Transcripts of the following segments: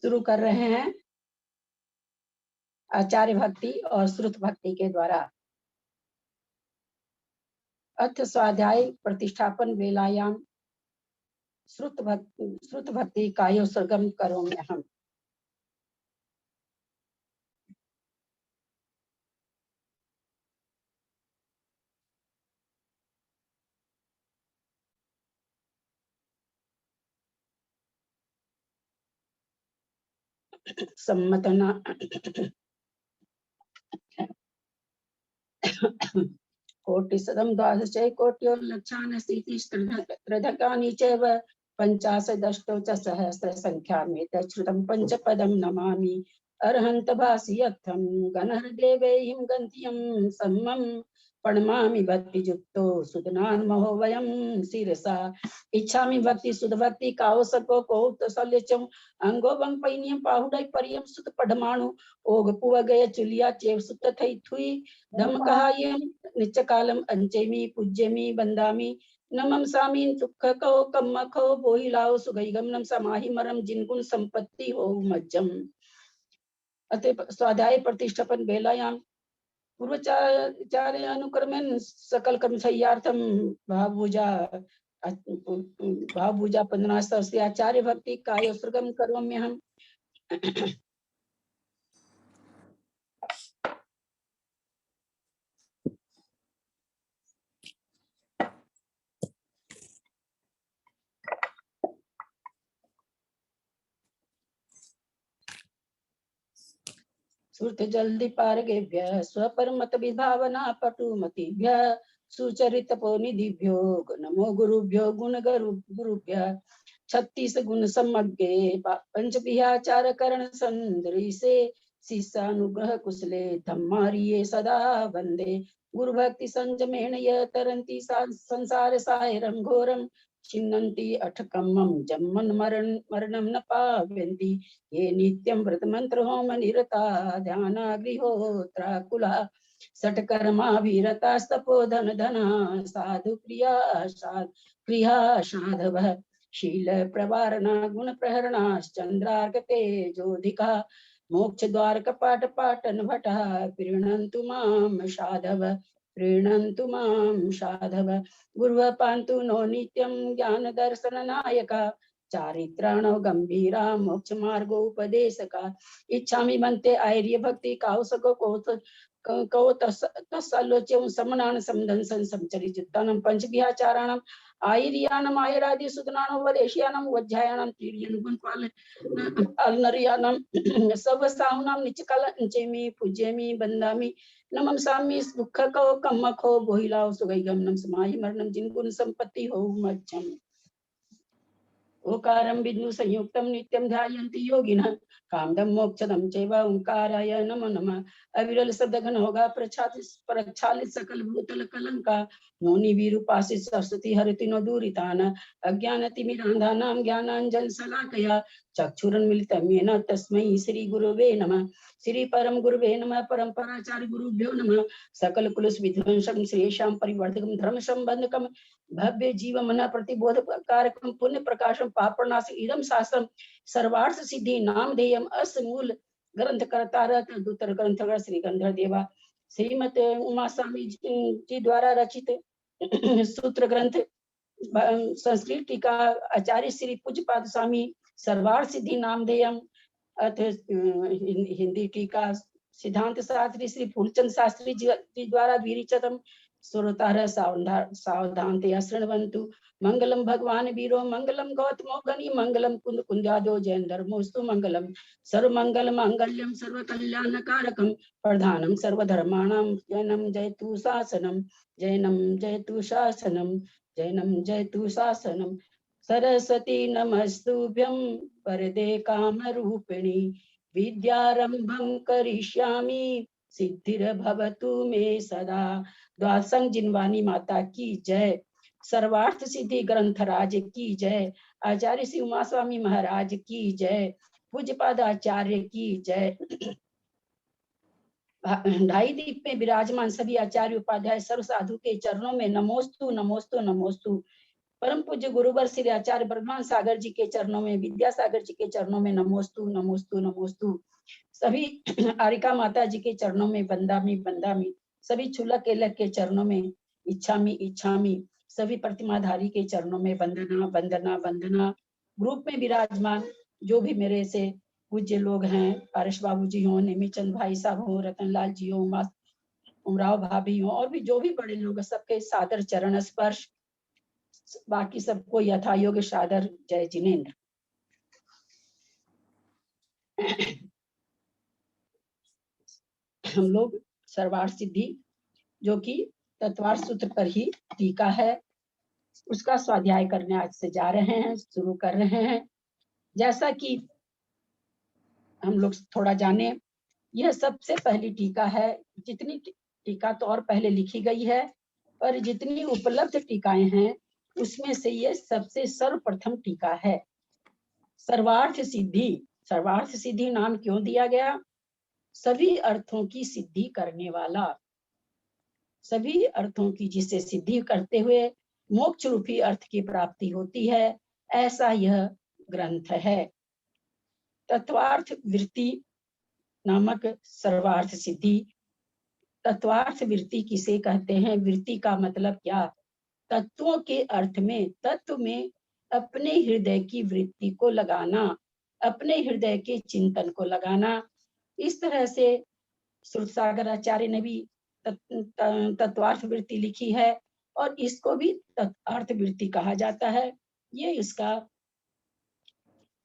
शुरू कर रहे हैं आचार्य भक्ति और श्रुत भक्ति के द्वारा। अथ स्वाध्याय प्रतिष्ठापन वेलायाम श्रुत भक्ति कायो सर्गम करोम्यहम्। सम्मतना कोटिशतं द्वादशै कोट्योर्लक्षानशीतिस्त्रधकानि चैव पञ्चाशदष्टौ च सहस्रसङ्ख्यामेतत् श्रुतं पञ्चपदं नमामि अर्हन्त भासियत्थं गणहृदेवैहिं गन्त्यं सम्मं प्रणमामि भक्तियुक्तो सुदनान्महो वयं शिरसा इच्छामि भक्ति सुध भक्ति कावसको कौतसल्यचं अंगो वं पैनियं पाहुडै परियं सुत पढ़माणु ओग पुवगय चुलिया चेव सुत थई थुई धमकहायं नित्यकालम अंचेमी पूज्यमी बंदामी नमम सामीन सुख को कम्मखो बोहिलाओ सुगैगमनम समाहि मरम जिनगुण संपत्ति हो मज्जम। अतः स्वाध्याय प्रतिष्ठापन वेलायाम पूर्वाचार्य अनुक्रमेण सकल कर्मशय्यार्थम भावभूजा पंद्रनास्ते आचार्य भक्ति कायोत्सर्गम करोम्यहम्। श्रुत जल्दी पारगेभ्य स्वपरमत विभावना पटुमतिभ्य सुचरित निधिभ्यो नमो गुरुभ्यो गुण गुरुभ्य 36 गुण समग्गे पंचविहाचार करण संदरी से शिष्यानुग्रह कुशले धम्मारिये सदा वंदे गुरु भक्ति संजमेण य तरंती संसार सायरं घोरम छिन्नन्ति अठकम्मं जन्मन मरणं न पावयन्ति ये नित्यं व्रत मंत्र होम निरता ध्यानाग्निहोत्राकुला सटकर्मा वीरतास्तपोधन धना साधु क्रिया साधवः शील प्रवारणा गुण प्रहरणाश्चंद्रार्क तेजोधिका मोक्ष द्वार कपाट पाटन भटः प्रीणन्तु मां साधव गुरुः पान्तु नो नित्यं ज्ञान दर्शन नायका चारित्राणो गंभीरा मोक्ष मार्गोपदेशका इच्छामि बन्ते आर्य भक्ति काउसको को तस्सलोच्यं समनान समदंसन समचरिजुत्तानं पंचविहाचाराणां आयर्याणां आयरादि सुदनानां वदेशियानां वज्जायानां तीर्यनुगुणपाल अलनरियानां सवसाहुनां निचकल अंचेमि पूज्यमि बंदामि नमं सामि दुःखको कम्मखो बोहिलाओ सुगैगमनं समाहि मरणं जिनगुण संपत्ति हो मज्जम्। ओकारं बिंदु संयुक्तं नित्यं ध्यायन्ति योगिनः कामदं मोक्षदं चैव ओंकाराय नमो नमः। अविरल शब्दघन होगा प्रक्षालित सकल भूतल कलंका मौनि विरूपासित सरस्वती हरति नो दूरितान अज्ञानतिमिरान्धानां ज्ञानाञ्जन शलाकया चक्षुरुन्मीलितं येन तस्मै श्री गुरुवे नमः। श्री परम गुरुवे नमः। परम्पराचार्य गुरुभ्यो नमः। सकल कुलस विध्वंसं श्रेषां परिवर्धकं धर्म संबंधकं भव्य जीवमन प्रतिबोध कारकं पुण्य प्रकाशं पापनाश इदं शास्त्रं सर्वार्थ सिद्धि नामधेयम् अस्य मूल ग्रंथ करतारत दूतर ग्रंथकर श्री गंधर देवा श्रीमती उमा स्वामी जी द्वारा रचित सूत्र ग्रंथ संस्कृत टीका आचार्य श्री पूज्यपाद स्वामी सर्वार्थ सिद्धि नामधेयम् अथ हिंदी टीका सिद्धांत शास्त्री श्री फूलचंद शास्त्री जी द्वारा विरचितम् सुरतार सावधानतया शृण्वन्तु मंगलम भगवान वीरो मंगलम गौतमो गणी मंगलम कुंद कुंजादो जैन धर्मोस्तु मंगलम सर्वमंगल मांगल्यम सर्वकल्याणकारकम प्रधानम सर्वधर्माणां जैनम जयतु शासनम जैनम जयतु शासनम जैनम जयतु शासनम सरस्वती नमस्तुभ्यं वरदे कामरूपिणी विद्यारंभं करिष्यामि सिद्धिर्भवतु मे सदा। द्वादशं जिनवानी माता की जय। सर्वार्थ सिद्धि ग्रंथराज की जय। आचार्य श्री उमा स्वामी महाराज की जय। पूज्यपाद आचार्य की जय। ढाई दीप में विराजमान सभी आचार्य उपाध्याय सर्व साधु के चरणों में नमोस्तु नमोस्तु नमोस्तु। परम पूज्य गुरुवर श्री आचार्य ब्रह्मान सागर जी के चरणों में, विद्यासागर जी के चरणों में नमोस्तु नमोस्तु नमोस्तु। सभी आरिका माता जी के चरणों में वंदामि वंदामि। सभी छुलक केलक के चरणों में इच्छामि इच्छामि। सभी प्रतिमाधारी के चरणों में वंदना वंदना वंदना। ग्रुप में विराजमान जो भी मेरे से पूज्य लोग हैं, पारस बाबू जी हो, नेमीचंद भाई साहब हो, रतनलाल जी हो, उमराव भाभी हो, और भी जो भी बड़े लोग, सबके सादर चरण स्पर्श। बाकी सबको यथा योग्य सादर जय जिनेन्द्र। हम लोग सर्वार्थ सिद्धि जो कि तत्वार्थ सूत्र पर ही टीका है, उसका स्वाध्याय करने आज से जा रहे हैं, शुरू कर रहे हैं। जैसा कि हम लोग थोड़ा जाने, यह सबसे पहली टीका है। जितनी टीका तो और पहले लिखी गई है, पर जितनी उपलब्ध टीकाएं हैं उसमें से ये सबसे सर्वप्रथम टीका है। सर्वार्थ सिद्धि, सर्वार्थ सिद्धि नाम क्यों दिया गया? सभी अर्थों की सिद्धि करने वाला, सभी अर्थों की जिससे सिद्धि करते हुए मोक्ष रूपी अर्थ की प्राप्ति होती है, ऐसा यह ग्रंथ है। तत्वार्थ वृत्ति नामक सर्वार्थ सिद्धि। तत्वार्थ वृत्ति किसे कहते हैं? वृत्ति का मतलब क्या? तत्वों के अर्थ में, तत्व में अपने हृदय की वृत्ति को लगाना, अपने हृदय के चिंतन को लगाना। इस तरह से श्रुतसागर आचार्य ने भी तत्वार्थ वृत्ति लिखी है, और इसको भी तत्वार्थ वृत्ति कहा जाता है। ये इसका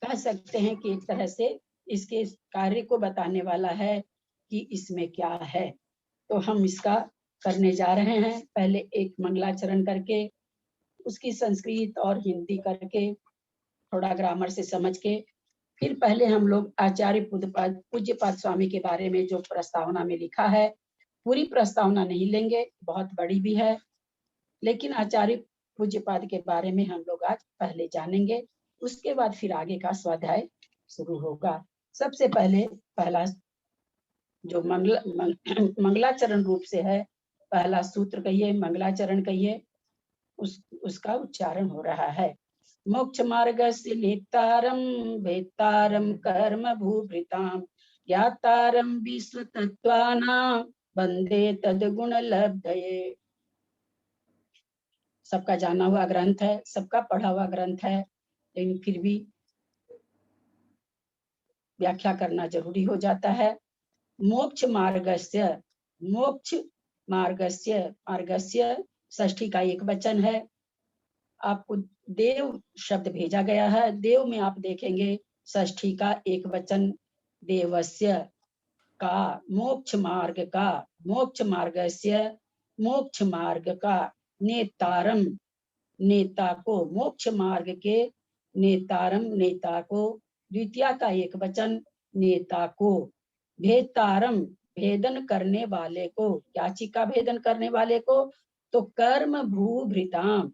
कह सकते हैं कि एक तरह से इसके कार्य को बताने वाला है कि इसमें क्या है। तो हम इसका करने जा रहे हैं। पहले एक मंगलाचरण करके, उसकी संस्कृत और हिंदी करके, थोड़ा ग्रामर से समझ के, फिर पहले हम लोग आचार्य पूज्यपाद स्वामी के बारे में जो प्रस्तावना में लिखा है, पूरी प्रस्तावना नहीं लेंगे, बहुत बड़ी भी है, लेकिन आचार्य पूज्यपाद के बारे में हम लोग आज पहले जानेंगे। उसके बाद फिर आगे का स्वाध्याय शुरू होगा। सबसे पहले पहला जो मंगलाचरण रूप से है, पहला सूत्र कहिए, मंगलाचरण कहिए, उसका उच्चारण हो रहा है। मोक्ष मार्गस्य नेतारं वेत्तारं कर्म भूभृतां ज्ञातारं विश्वतत्त्वानां वन्दे तद्गुण लब्धये। सबका जाना हुआ ग्रंथ है, सबका पढ़ा हुआ ग्रंथ है, लेकिन फिर भी व्याख्या करना जरूरी हो जाता है। मोक्ष मार्गस्य, मोक्ष मार्गस्य, मार्गस्य षष्ठी का एक वचन है। आपको देव शब्द भेजा गया है, देव में आप देखेंगे षष्ठी का एक वचन देवस्य का, मोक्ष मार्ग का, मोक्ष मार्गस्य, मोक्ष मार्ग का, नेतारम, नेता को, मोक्ष मार्ग के नेतारम, नेता को, द्वितीय का एक वचन नेता को, भेतारम, भेदन करने वाले को, याची का भेदन करने वाले को, तो कर्म भूभृताम,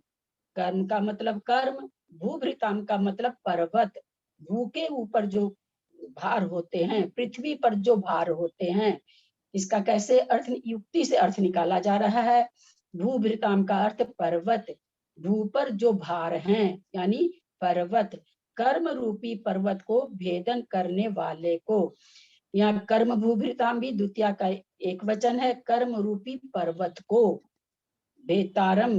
कर्म का मतलब कर्म, भूभृताम का मतलब पर्वत, भू के ऊपर जो भार होते हैं, पृथ्वी पर जो भार होते हैं। इसका कैसे अर्थ, युक्ति से अर्थ निकाला जा रहा है। भूभृताम का अर्थ पर्वत, भू पर जो भार हैं, यानी पर्वत, कर्म रूपी पर्वत को भेदन करने वाले को। यहाँ कर्म भूभृताम भी द्वितीय का एक वचन है, कर्म रूपी पर्वत को, भेतारम,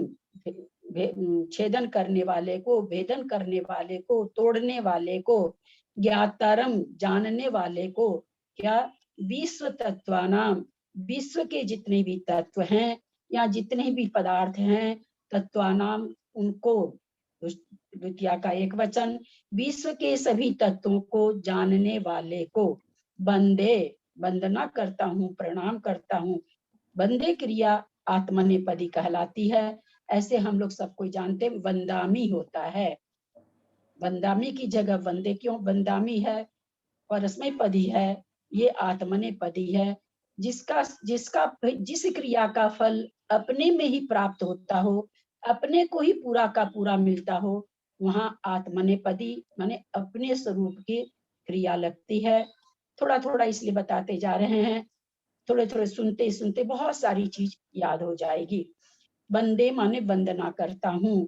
छेदन करने वाले को, भेदन करने वाले को, तोड़ने वाले को, ज्ञातारम, जानने वाले को, क्या, विश्व तत्वानाम, विश्व के जितने भी तत्व हैं या जितने भी पदार्थ हैं, तत्वानाम, उनको, द्वितीय का एक वचन, विश्व के सभी तत्वों को जानने वाले को, बंदे, वंदना करता हूँ, प्रणाम करता हूँ। बंदे क्रिया आत्मनेपदी कहलाती है। ऐसे हम लोग सब कोई जानते हैं, वंदामी होता है। वंदामी की जगह वंदे क्यों वंदामी है? परस्मै पदी है, ये आत्मनेपदी है। जिसका जिसका जिस क्रिया का फल अपने में ही प्राप्त होता हो, अपने को ही पूरा का पूरा मिलता हो, वहां आत्मनेपदी माने अपने स्वरूप की क्रिया लगती है। थोड़ा थोड़ा इसलिए बताते जा रहे हैं, थोड़े थोड़े सुनते सुनते बहुत सारी चीज याद हो जाएगी। बंदे माने वंदना करता हूँ,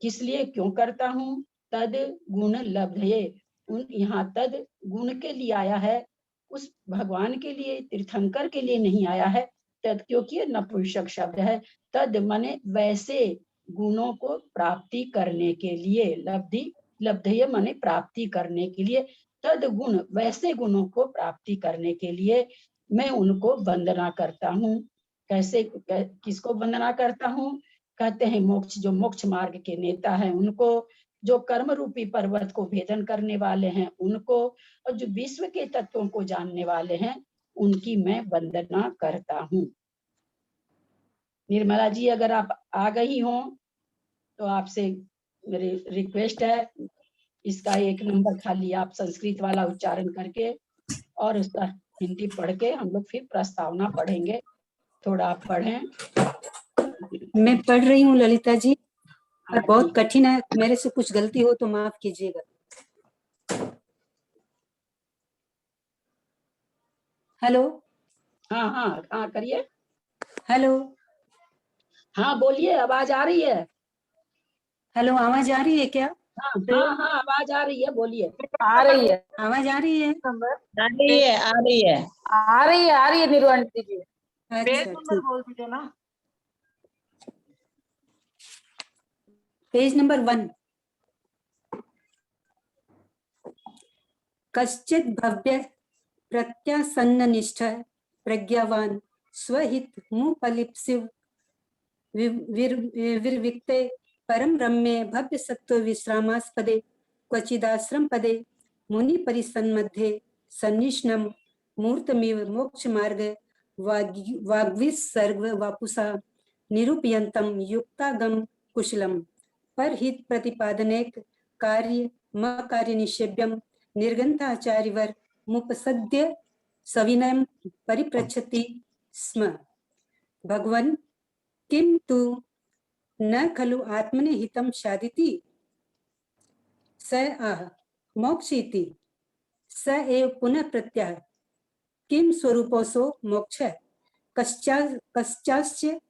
किस लिए क्यों करता हूँ? तद गुण लब्धये, यहाँ तद गुण के लिए आया है, उस भगवान के लिए, तीर्थंकर के लिए नहीं आया है। तद क्योंकि नपुंसक शब्द है। तद माने वैसे गुणों को प्राप्ति करने के लिए, लब्धि लब्धये माने प्राप्ति करने के लिए, तद गुण वैसे गुणों को प्राप्ति करने के लिए मैं उनको वंदना करता हूँ। कैसे किसको वंदना करता हूँ? कहते हैं मोक्ष, जो मोक्ष मार्ग के नेता हैं उनको, जो कर्म रूपी पर्वत को भेदन करने वाले हैं उनको, और जो विश्व के तत्वों को जानने वाले हैं उनकी मैं वंदना करता हूँ। निर्मला जी, अगर आप आ गई हो तो आपसे मेरी रिक्वेस्ट है, इसका 1 नंबर खाली आप संस्कृत वाला उच्चारण करके और उसका हिंदी पढ़ के हम लोग फिर प्रस्तावना पढ़ेंगे। थोड़ा आप पढ़ें। मैं पढ़ रही हूँ ललिता जी, और बहुत ठीक है। कठिन है, मेरे से कुछ गलती हो तो माफ कीजिएगा। हेलो। हाँ हाँ हाँ करिए। हेलो। हाँ बोलिए, आवाज आ रही है। हेलो, आवाज आ रही है क्या? हाँ हाँ हाँ आवाज आ रही है, बोलिए। आ रही है, आवाज आ रही है? आ रही है, आ रही है, आ रही है, आ रही है नीरू आंटी जी। पेज अच्छा, नंबर बोल दीजिए ना। Page number 1। कश्चित् भव्य प्रत्यासन्ननिष्ठ प्रज्ञावान स्वहित मुपलिप्सिव विर्विक्ते परम रम्ये भव्य सत्व विश्रामास्पदे क्वचिदाश्रम पदे मुनि परिसन्मध्ये सन्निष्णम मूर्तमिव मोक्ष मार्ग वाग्विसर्ग वापुसा निरूपयन्तम युक्तागम कुशलम परहित प्रतिपादनेक कार्य म कार्य निषेव्यम निर्गंथाचार्यवर मुपसद्य सविनयम परिप्रच्छति स्म। भगवन् किम तु न खलु आत्मने हितं शादिति स आह मोक्षिति स एव पुनः प्रत्याह किम स्वरूपोऽसो मोक्ष कश्चास्य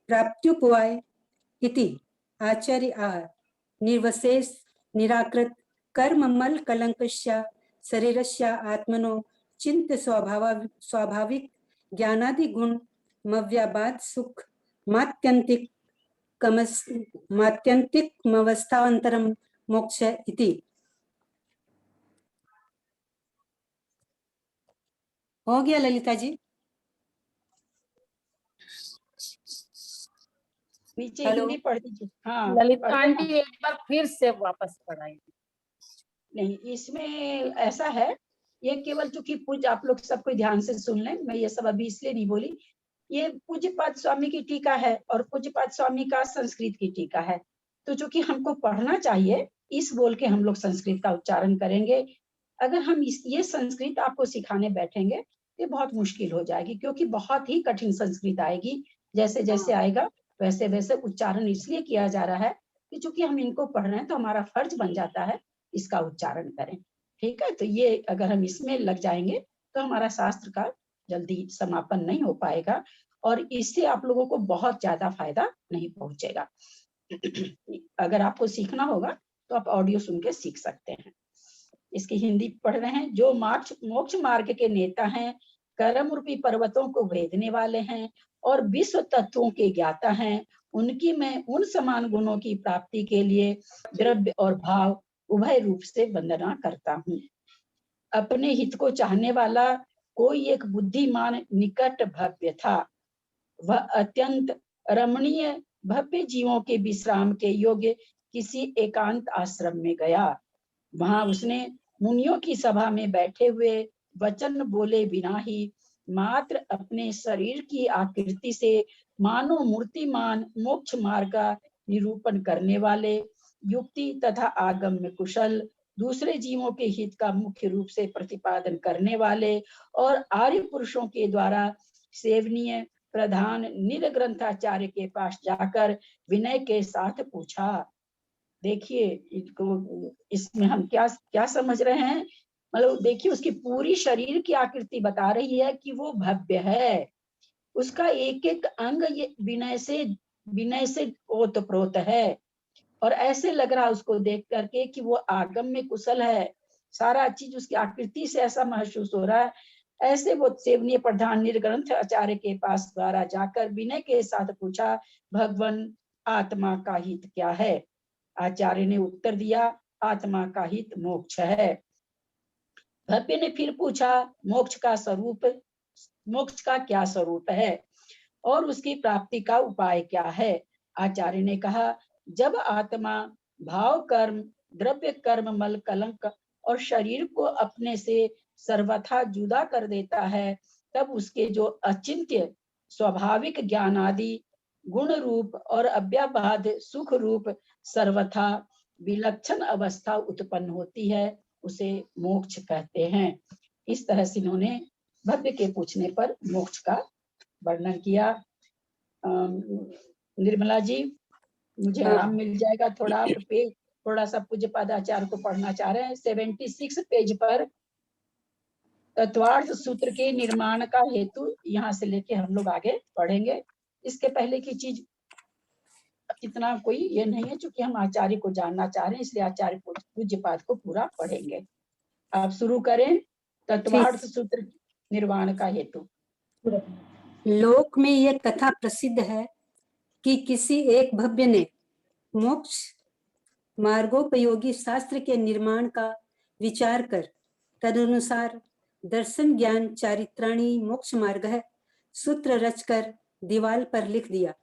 प्राप्त्युपवाय इति आचार्य आह निर्वशेष निराकृत कर्ममल कलंकस्य शरीरस्य आत्मनो चिंत्य स्वाभाविक ज्ञानादि गुण मव्याबाद सुख मात्यंतिक मात्यंतिकमवस्थान्तरम मोक्ष इति। हो गया ललिता जी? नीचे हिंदी पढ़ दीजिए। हाँ ललिता आंटी एक बार फिर से वापस पढ़ाइए। नहीं, इसमें ऐसा है, ये केवल चूंकि पूज्य आप लोग सब कोई ध्यान से सुन लें, मैं ये सब अभी इसलिए नहीं बोली, ये पूज्यपाद स्वामी की टीका है और पूज्यपाद स्वामी का संस्कृत की टीका है। तो चूंकि हमको पढ़ना चाहिए, इस बोल के हम लोग संस्कृत का उच्चारण करेंगे। अगर हम ये संस्कृत आपको सिखाने बैठेंगे ये बहुत मुश्किल हो जाएगी, क्योंकि बहुत ही कठिन संस्कृत आएगी। जैसे जैसे आएगा वैसे वैसे उच्चारण इसलिए किया जा रहा है कि चूंकि हम इनको पढ़ रहे हैं तो हमारा फर्ज बन जाता है इसका उच्चारण करें। ठीक है, तो ये अगर हम इसमें लग जाएंगे तो हमारा शास्त्र का जल्दी समापन नहीं हो पाएगा और इससे आप लोगों को बहुत ज्यादा फायदा नहीं पहुंचेगा। अगर आपको सीखना होगा तो आप ऑडियो सुन के सीख सकते हैं। इसकी हिंदी पढ़ रहे हैं। जो मोक्ष मार्ग के नेता हैं, कर्म रूपी पर्वतों को भेदने वाले हैं और विश्व तत्वों के ज्ञाता हैं, उनकी मैं उन समान गुणों की प्राप्ति के लिए द्रव्य और भाव उभय रूप से वंदना करता हूँ। अपने हित को चाहने वाला कोई एक बुद्धिमान निकट भव्य था। वह अत्यंत रमणीय भव्य जीवों के विश्राम के योग्य किसी एकांत आश्रम में गया। वहां उसने मुनियों की सभा में बैठे हुए वचन बोले बिना ही मात्र अपने शरीर की आकृति से मानो मूर्तिमान मोक्ष मार्ग का निरूपण करने वाले, युक्ति तथा आगम्य कुशल, दूसरे जीवों के हित का मुख्य रूप से प्रतिपादन करने वाले और आर्य पुरुषों के द्वारा सेवनीय प्रधान निर्ग्रंथाचार्य के पास जाकर विनय के साथ पूछा। देखिए इसको, इसमें हम क्या क्या समझ रहे हैं, मतलब देखिए उसकी पूरी शरीर की आकृति बता रही है कि वो भव्य है। उसका एक एक अंग ये विनय से विनय से ओतप्रोत है, और ऐसे लग रहा उसको देख करके कि वो आगम में कुशल है, सारा चीज उसकी आकृति से ऐसा महसूस हो रहा है। ऐसे वो सेवनीय प्रधान निर्ग्रंथ आचार्य के पास द्वारा जाकर विनय के साथ पूछा, भगवान आत्मा का हित क्या है? आचार्य ने उत्तर दिया, आत्मा का हित मोक्ष है। भव्य ने फिर पूछा, मोक्ष का क्या स्वरूप है और उसकी प्राप्ति का उपाय क्या है? आचार्य ने कहा, जब आत्मा भाव कर्म, द्रव्य कर्म, मल कलंक और शरीर को अपने से सर्वथा जुदा कर देता है, तब उसके जो अचिंत्य स्वाभाविक ज्ञान आदि गुण रूप और अव्याबाध सुख रूप सर्वथा विलक्षण अवस्था उत्पन्न होती है, उसे मोक्ष कहते हैं। इस तरह से इन्होंने भव्य के पूछने पर मोक्ष का वर्णन किया। निर्मला जी, मुझे आराम मिल जाएगा थोड़ा, आप पेज थोड़ा सा पूज्य पादाचार्य को पढ़ना चाह रहे हैं। 76 पेज पर तत्वार्थ सूत्र के निर्माण का हेतु यहाँ से लेके हम लोग आगे पढ़ेंगे। इसके पहले की चीज इतना कोई ये नहीं है, चूंकि हम आचार्य को जानना चाह रहे हैं, इसलिए आचार्य पूज्य पाद को पूरा पढ़ेंगे। आप शुरू करें। तत्वार्थ सूत्र निर्माण का हेतु। लोक में यह कथा प्रसिद्ध है कि किसी एक भव्य ने मोक्ष मार्गोपयोगी शास्त्र के निर्माण का विचार कर तदनुसार दर्शन ज्ञान चारित्राणी मोक्ष मार्ग है सूत्र रचकर दीवार पर लिख दिया।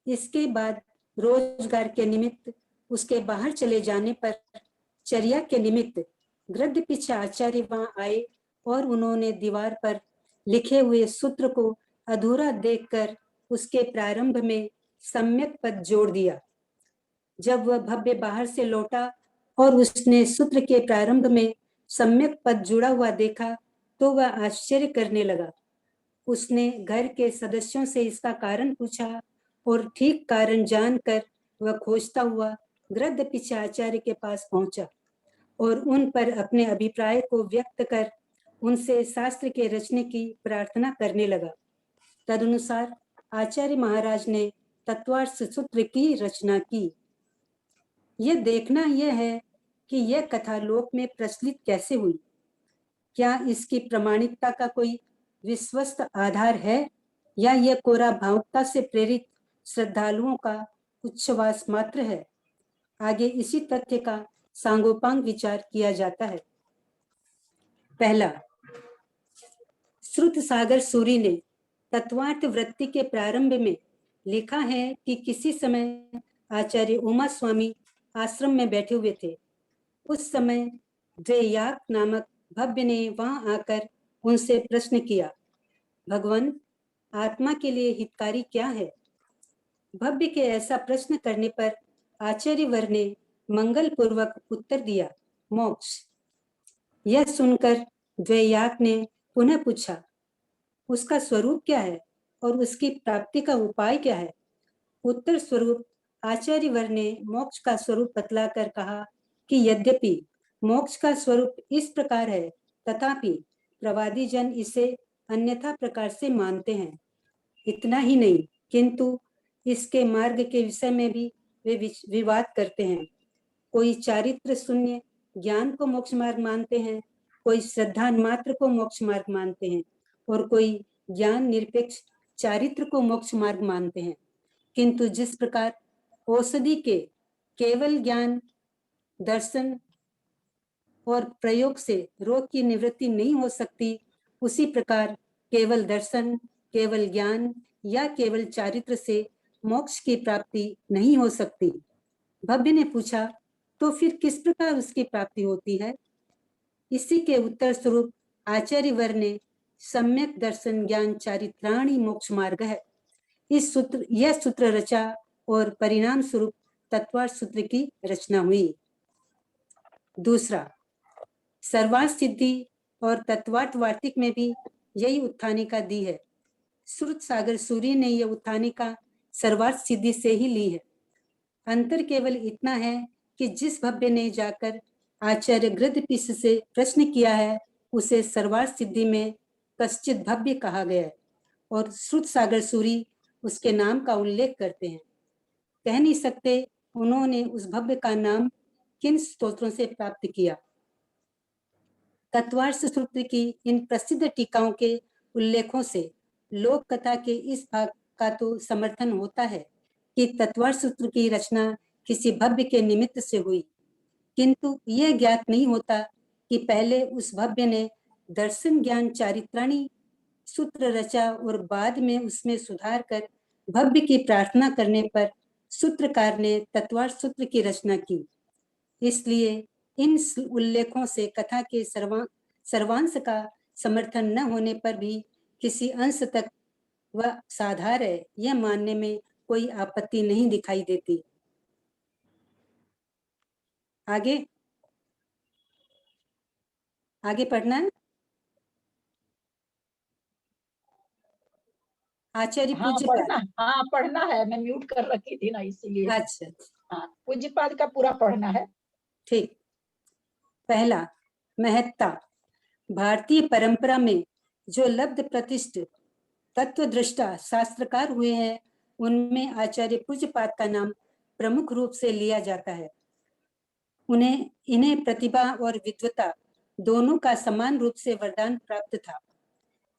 इसके बाद रोजगार के निमित्त उसके बाहर चले जाने पर चर्या के निमित्त गृध्र पीछे आचार्य वहां आए और उन्होंने दीवार पर लिखे हुए सूत्र को अधूरा देखकर उसके प्रारंभ में सम्यक पद जोड़ दिया। जब वह भव्य बाहर से लौटा और उसने सूत्र के प्रारंभ में सम्यक पद जुड़ा हुआ देखा तो वह आश्चर्य करने लगा। उसने घर के सदस्यों से इसका कारण पूछा और ठीक कारण जानकर वह खोजता हुआ गृध्र पीछे आचार्य के पास पहुंचा और उन पर अपने अभिप्राय को व्यक्त कर उनसे शास्त्र के रचने की प्रार्थना करने लगा। तदनुसार आचार्य महाराज ने तत्वार्थ सूत्र की रचना की। यह देखना यह है कि यह कथा लोक में प्रचलित कैसे हुई, क्या इसकी प्रामाणिकता का कोई विश्वस्त आधार है या यह कोरा भावुकता से प्रेरित श्रद्धालुओं का उच्छ्वास मात्र है। आगे इसी तथ्य का सांगोपांग विचार किया जाता है। पहला, श्रुत सागर सूरी ने तत्वार्थ वृत्ति के प्रारंभ में लिखा है कि किसी समय आचार्य उमा स्वामी आश्रम में बैठे हुए थे। उस समय द्वैयाक नामक भव्य ने वहां आकर उनसे प्रश्न किया, भगवान आत्मा के लिए हितकारी क्या है? भव्य के ऐसा प्रश्न करने पर आचार्य वर ने मंगल पूर्वक उत्तर दिया, मोक्ष। यह सुनकर द्वैयाक ने पुनः पूछा, उसका स्वरूप क्या है और उसकी प्राप्ति का उपाय क्या है? उत्तर स्वरूप आचार्य वर ने मोक्ष का स्वरूप बतलाकर कहा कि यद्यपि मोक्ष का स्वरूप इस प्रकार है, तथापि प्रवादी जन इसे अन्यथा प्रकार से मानते हैं। इतना ही नहीं, किंतु इसके मार्ग के विषय में भी वे विवाद करते हैं। कोई चारित्र शून्य ज्ञान को मोक्ष मार्ग मानते हैं, कोई श्रद्धा मात्र को मोक्ष मार्ग मानते हैं और कोई ज्ञान निरपेक्ष चारित्र को मोक्ष मार्ग मानते हैं। किंतु जिस प्रकार औषधि के केवल ज्ञान, दर्शन और प्रयोग से रोग की निवृत्ति नहीं हो सकती, उसी प्रकार केवल दर्शन, केवल ज्ञान या केवल चारित्र से मोक्ष की प्राप्ति नहीं हो सकती। भव्य ने पूछा, तो फिर किस प्रकार उसकी प्राप्ति होती है? इसी के उत्तर स्वरूप आचार्य वर ने सम्यक दर्शन ज्ञान चारित्राणी मोक्ष मार्ग है यह सूत्र रचा और परिणाम स्वरूप तत्वार्थ सूत्र की रचना हुई। दूसरा, सर्वार्थ सिद्धि और तत्वार्थ वार्तिक में भी यही उत्थानिका दी है। श्रुत सागर सूरी ने यह उत्थानिका सर्वार्थ सिद्धि से ही ली है। अंतर केवल इतना है कि जिस भव्य ने जाकर आचार्य गृध्रपीश से प्रश्न किया है, उसे सर्वार्थ सिद्धि में कश्चित भव्य कहा गया है और श्रुत सागर सूरी उसके नाम का उल्लेख करते हैं। कह नहीं सकते उन्होंने उस भव्य का नाम किन स्तोत्रों से प्राप्त किया। तत्वार्थ सूत्र की इन प्रसिद्ध टीकाओं के उल्लेखों से लोक कथा के इस भाग का तो समर्थन होता है कि तत्वार्थ सूत्र की रचना किसी भव्य के निमित्त से हुई, किंतु यह ज्ञात नहीं होता कि पहले उस भव्य ने दर्शन ज्ञान चारित्राणी सूत्र रचा और बाद में उसमें सुधार कर भव्य की प्रार्थना करने पर सूत्रकार ने तत्वार्थ सूत्र की रचना की। इसलिए इन उल्लेखों से कथा के सर्वांश का समर्थन न होने पर भी किसी अंश तक वह साधार है, यह मानने में कोई आपत्ति नहीं दिखाई देती। आगे आगे पढ़ना है। आचार्य हाँ पूज्यपाद। पढ़ना है, मैं म्यूट कर रखी थी ना इसीलिए। अच्छा हाँ, पूज्यपाद का पूरा पढ़ना है। ठीक। पहला, महत्ता। भारतीय परंपरा में जो लब्ध प्रतिष्ठ तत्वदृष्टा शास्त्रकार हुए हैं, उनमें आचार्य पूज्यपाद का नाम प्रमुख रूप से लिया जाता है। इन्हें प्रतिभा और विद्वता दोनों का समान रूप से वरदान प्राप्त था।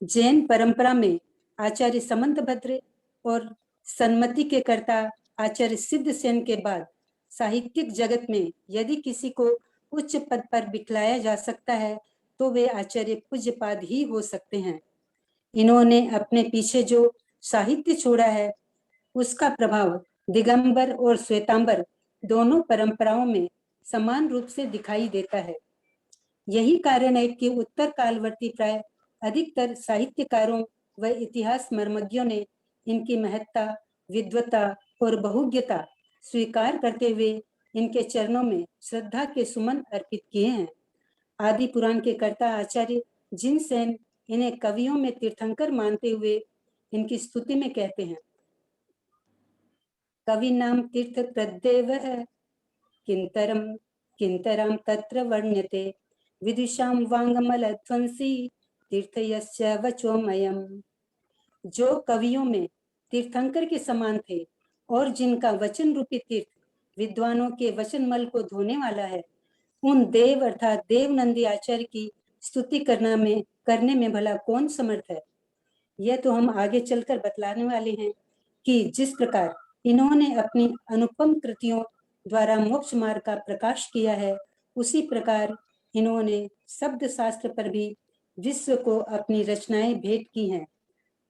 जैन परंपरा में आचार्य समंतभद्र और सन्मति के कर्ता आचार्य सिद्धसेन के बाद साहित्यिक जगत में यदि किसी को उच्च पद पर बिठलाया जा सकता है तो वे आचार्य पूज्यपाद ही हो सकते हैं। इन्होंने अपने पीछे जो साहित्य छोड़ा है उसका प्रभाव दिगंबर और श्वेतांबर दोनों परंपराओं में समान रूप से दिखाई देता है। यही कारण है कि उत्तर कालवर्ती प्राय अधिकतर साहित्यकारों व इतिहास मर्मज्ञों ने इनकी महत्ता, विद्वता और बहुज्ञता स्वीकार करते हुए इनके चरणों में श्रद्धा के सुमन अर्पित किए हैं। आदि पुराण के कर्ता आचार्य जिनसेन इन्हें कवियों में तीर्थंकर मानते हुए इनकी स्तुति में कहते हैं, कवि नाम तीर्थ प्रदेव किंतरम किंतराम तत्र वर्ण्यते विदुषां वांगमलध्वंसी तीर्थयस्य वचोमयम्। जो कवियों में तीर्थंकर के समान थे और जिनका वचन रूपी तीर्थ विद्वानों के वचन मल को धोने वाला है, उन देव अर्थात देवनंदी आचार्य की स्तुति करने में भला कौन समर्थ है। यह तो हम आगे चलकर बतलाने वाले हैं कि जिस प्रकार इन्होंने अपनी अनुपम कृतियों द्वारा मोक्ष मार्ग का प्रकाश किया है, उसी प्रकार इन्होंने शब्द शास्त्र पर भी विश्व को अपनी रचनाएं भेंट की हैं।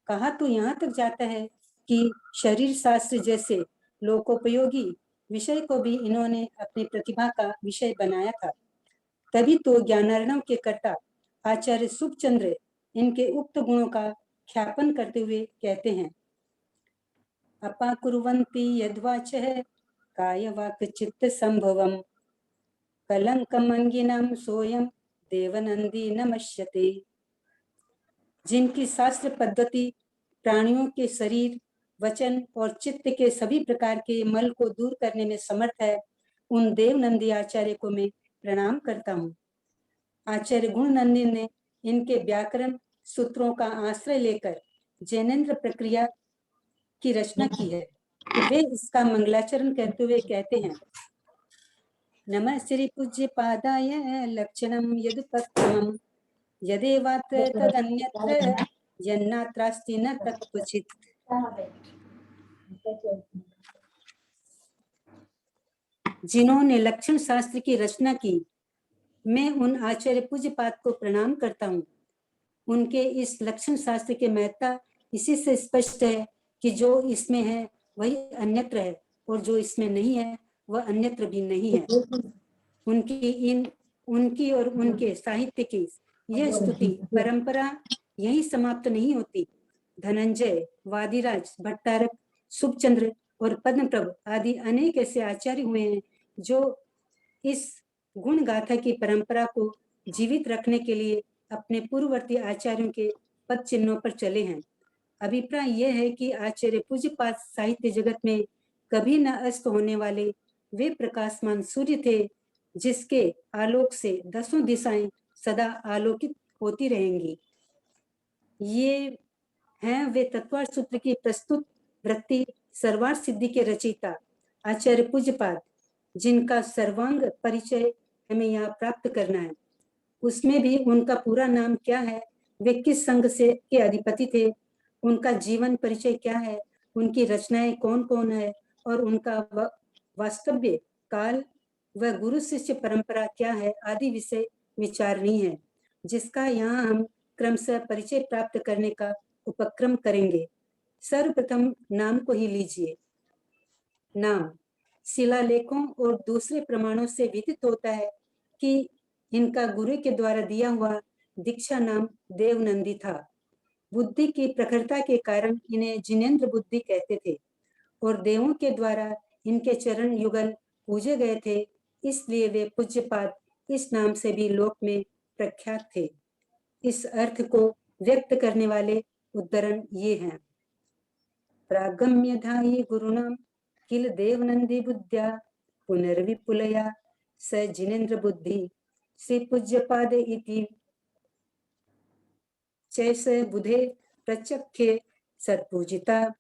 कहा तो यहाँ तक जाता है कि शरीर शास्त्र जैसे लोकोपयोगी विषय को भी इन्होंने अपनी प्रतिभा का विषय बनाया था। तभी तो ज्ञानार्णव के कर्ता आचार्य सुखचंद्र इनके उक्त गुणों का ख्यापन करते हुए कहते हैं, अपाकुर्वन्ति यद्वाचः कायवाक् चित्त संभवम् कलंकमंगिनम सोयम देवनंदी नमस्यते। जिनकी शास्त्र पद्धति प्राणियों के शरीर, वचन और चित्त के सभी प्रकार के मल को दूर करने में समर्थ है, उन देवनंदी आचार्य को मैं प्रणाम करता हूँ। आचार्य गुणनंदी ने इनके व्याकरण सूत्रों का आश्रय लेकर जैनेन्द्र प्रक्रिया की रचना की है। वे इसका मंगलाचरण करते हुए कहते हैं, नमः श्री पूज्य पादाय लक्षणम यदुपक्रमम् यदेवात्र तदन्यत्र यन्नात्रास्ति न तत्क्वचित्। जिन्होंने लक्षण शास्त्र की रचना की, मैं उन आचार्य पूज्यपाद को प्रणाम करता हूँ। उनके इस लक्षण शास्त्र की महत्ता इसी से स्पष्ट है कि जो इसमें है वही अन्यत्र है और जो इसमें नहीं है वह अन्यत्र भी नहीं है। उनकी और उनके साहित्य की यह स्तुति परंपरा यही समाप्त नहीं होती। धनंजय, वादिराज, भट्टारक, सुखचंद्र और पद्मप्रभ आदि अनेक ऐसे आचार्य हुए हैं जो इस गुण गाथा की परंपरा को जीवित रखने के लिए अपने पूर्ववर्ती आचार्यों के पद चिन्हों पर चले हैं। अभिप्राय यह है कि आचार्य पूज्यपाद साहित्य जगत में कभी न अस्त होने वाले वे प्रकाशमान सूर्य थे, जिसके आलोक से दसों दिशाएं सदा आलोकित होती रहेंगी। ये हैं वे तत्वार्थ सूत्र की प्रस्तुत वृत्ति सर्वार्थ सिद्धि के रचयिता आचार्य पूज्यपाद, जिनका सर्वांग परिचय हमें यहाँ प्राप्त करना है, उसमें भी उनका पूरा नाम क्या है, वे किस संघ से के अधिपति थे, उनका जीवन परिचय क्या है, उनकी रचनाएं कौन कौन है और उनका वास्तव्य काल व गुरु शिष्य परंपरा क्या है आदि विषय विचारणीय है, जिसका यहाँ हम क्रमशः परिचय प्राप्त करने का उपक्रम करेंगे। सर्वप्रथम नाम को ही लीजिए। नाम शिलालेखों और दूसरे प्रमाणों से विदित होता है कि इनका गुरु के द्वारा दिया हुआ दीक्षा नाम देवनंदी था। बुद्धि की प्रखरता के कारण इन्हें जिनेंद्र बुद्धि कहते थे और देवों के द्वारा इनके चरण युगल पूजे गए थे, इसलिए वे पूज्यपाद इस नाम से भी लोक में प्रख्यात थे। इस अर्थ को व्यक्त करने वाले उद्धरण ये हैं। प्रागम्य धायि गुरुनाम किल देवनंदी बुद्ध्या पुनर्विपुलया स जिनेन्द्र बुद्धि श्री पूज्यपाद इति चैस बुधे प्रचख्ये सत्पूजिता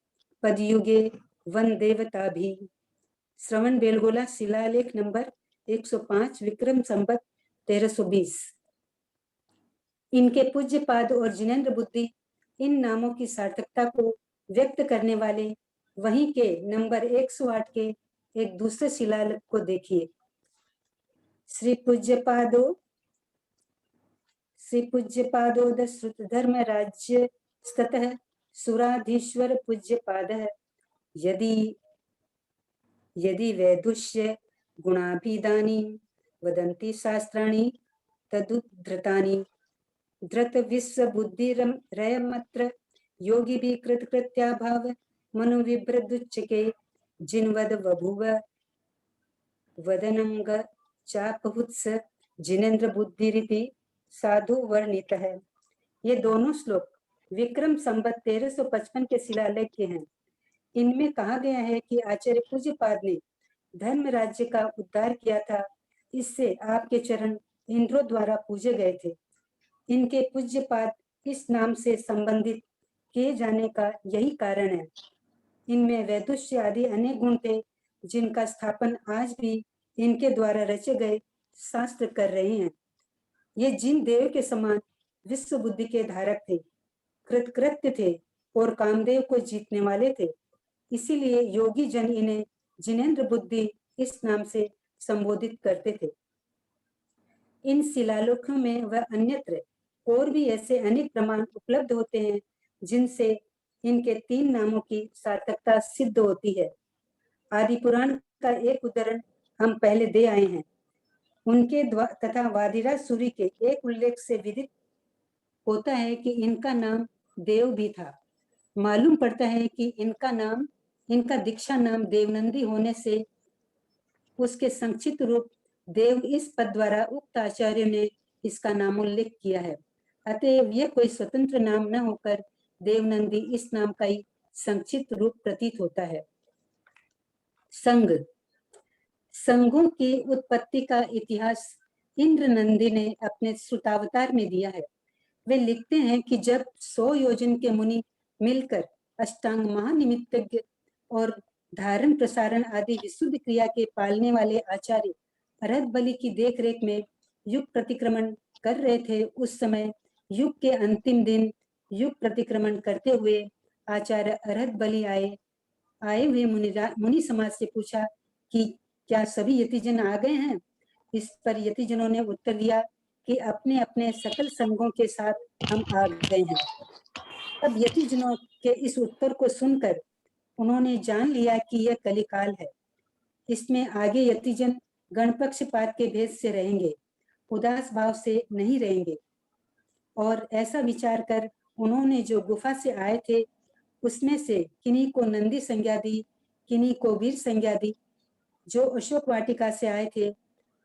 पदयुगे वन देवता भी। श्रवण बेलगोला शिलालेख नंबर 105 विक्रम संवत 1320। इनके पूज्यपाद और जिनेन्द्र बुद्धि इन नामों की सार्थकता को व्यक्त करने वाले वहीं के नंबर 108 के एक दूसरे शिलालेख को देखिए। श्री पूज्यपादोद श्रुत धर्म राज्य स्ततः सुराधीश्वर पूज्यपादः यदि वैदुष्य गुणाभिधानी वदन्ति शास्त्राणि तदुद्धृतानि धृत विश्व बुद्धिरयमत्र योगी भी कृत्याभाव मनुविभ्रदुच्चके जिनवद बभूव वदनंग चापहुत्स जिनेन्द्र बुद्धिरिति साधु वर्णित है। ये दोनों श्लोक विक्रम संवत 1355 के शिलालेख के हैं। इनमें कहा गया है कि आचार्य पूज्यपाद ने धर्म राज्य का उद्धार किया था, इससे आपके चरण इंद्रों द्वारा पूजे गए थे। इनके पूज्यपाद इस नाम से संबंधित किए जाने का यही कारण है। इनमें वैदुष्य आदि अनेक गुण थे, जिनका स्थापन आज भी इनके द्वारा रचे गए शास्त्र कर रहे हैं। ये जिन देव के समान विश्व बुद्धि के धारक थे, कृतकृत्य थे और कामदेव को जीतने वाले थे, इसीलिए योगी जन इन्हें जिनेन्द्र बुद्धि इस नाम से संबोधित करते थे। इन शिलालेखों में व अन्यत्र और भी ऐसे अनेक प्रमाण उपलब्ध होते हैं, जिनसे इनके तीन नामों की सार्थकता सिद्ध होती है। आदि पुराण का एक उदाहरण हम पहले दे आए हैं। उनके तथा वादिराज सूरी के एक उल्लेख से विदित होता है कि इनका नाम देव भी था। मालूम पड़ता है कि इनका दीक्षा नाम देवनंदी होने से उसके संक्षिप्त रूप देव इस पद द्वारा उक्त आचार्य ने इसका नामोल्लेख किया है। अतएव यह कोई स्वतंत्र नाम न होकर देवनंदी इस नाम का ही संक्षिप्त रूप प्रतीत होता है। संघ संघों की उत्पत्ति का इतिहास इंद्र नंदी ने अपने श्रुतावतार में दिया है। वे लिखते हैं कि जब 100 योजन के मुनि मिलकर अष्टांग महानिमित्तज्ञ और धारण प्रसारण आदि विशुद्ध क्रिया के पालने वाले आचार्य अरहत बलि की देखरेख में युग प्रतिक्रमण कर रहे थे, उस समय युग के अंतिम दिन युग प्रतिक्रमण करते हुए आचार्य अरहत बलि आए हुए मुनि समाज से पूछा कि क्या सभी यतिजन आ गए हैं। इस पर यतिजनों ने उत्तर दिया कि अपने अपने सकल संघों के साथ हम आ गए हैं। तब यतिजनों के इस उत्तर को सुनकर उन्होंने जान लिया कि यह कलिकाल है। इसमें आगे यतिजन गणपक्षपात के भेद से रहेंगे, उदास भाव से नहीं रहेंगे। और ऐसा विचार कर उन्होंने जो गुफा से आए थे, उसमें से किन्हीं को नंदी संज्ञा दी, किन्हीं को वीर संज्ञा दी। जो अशोक वाटिका से आए थे,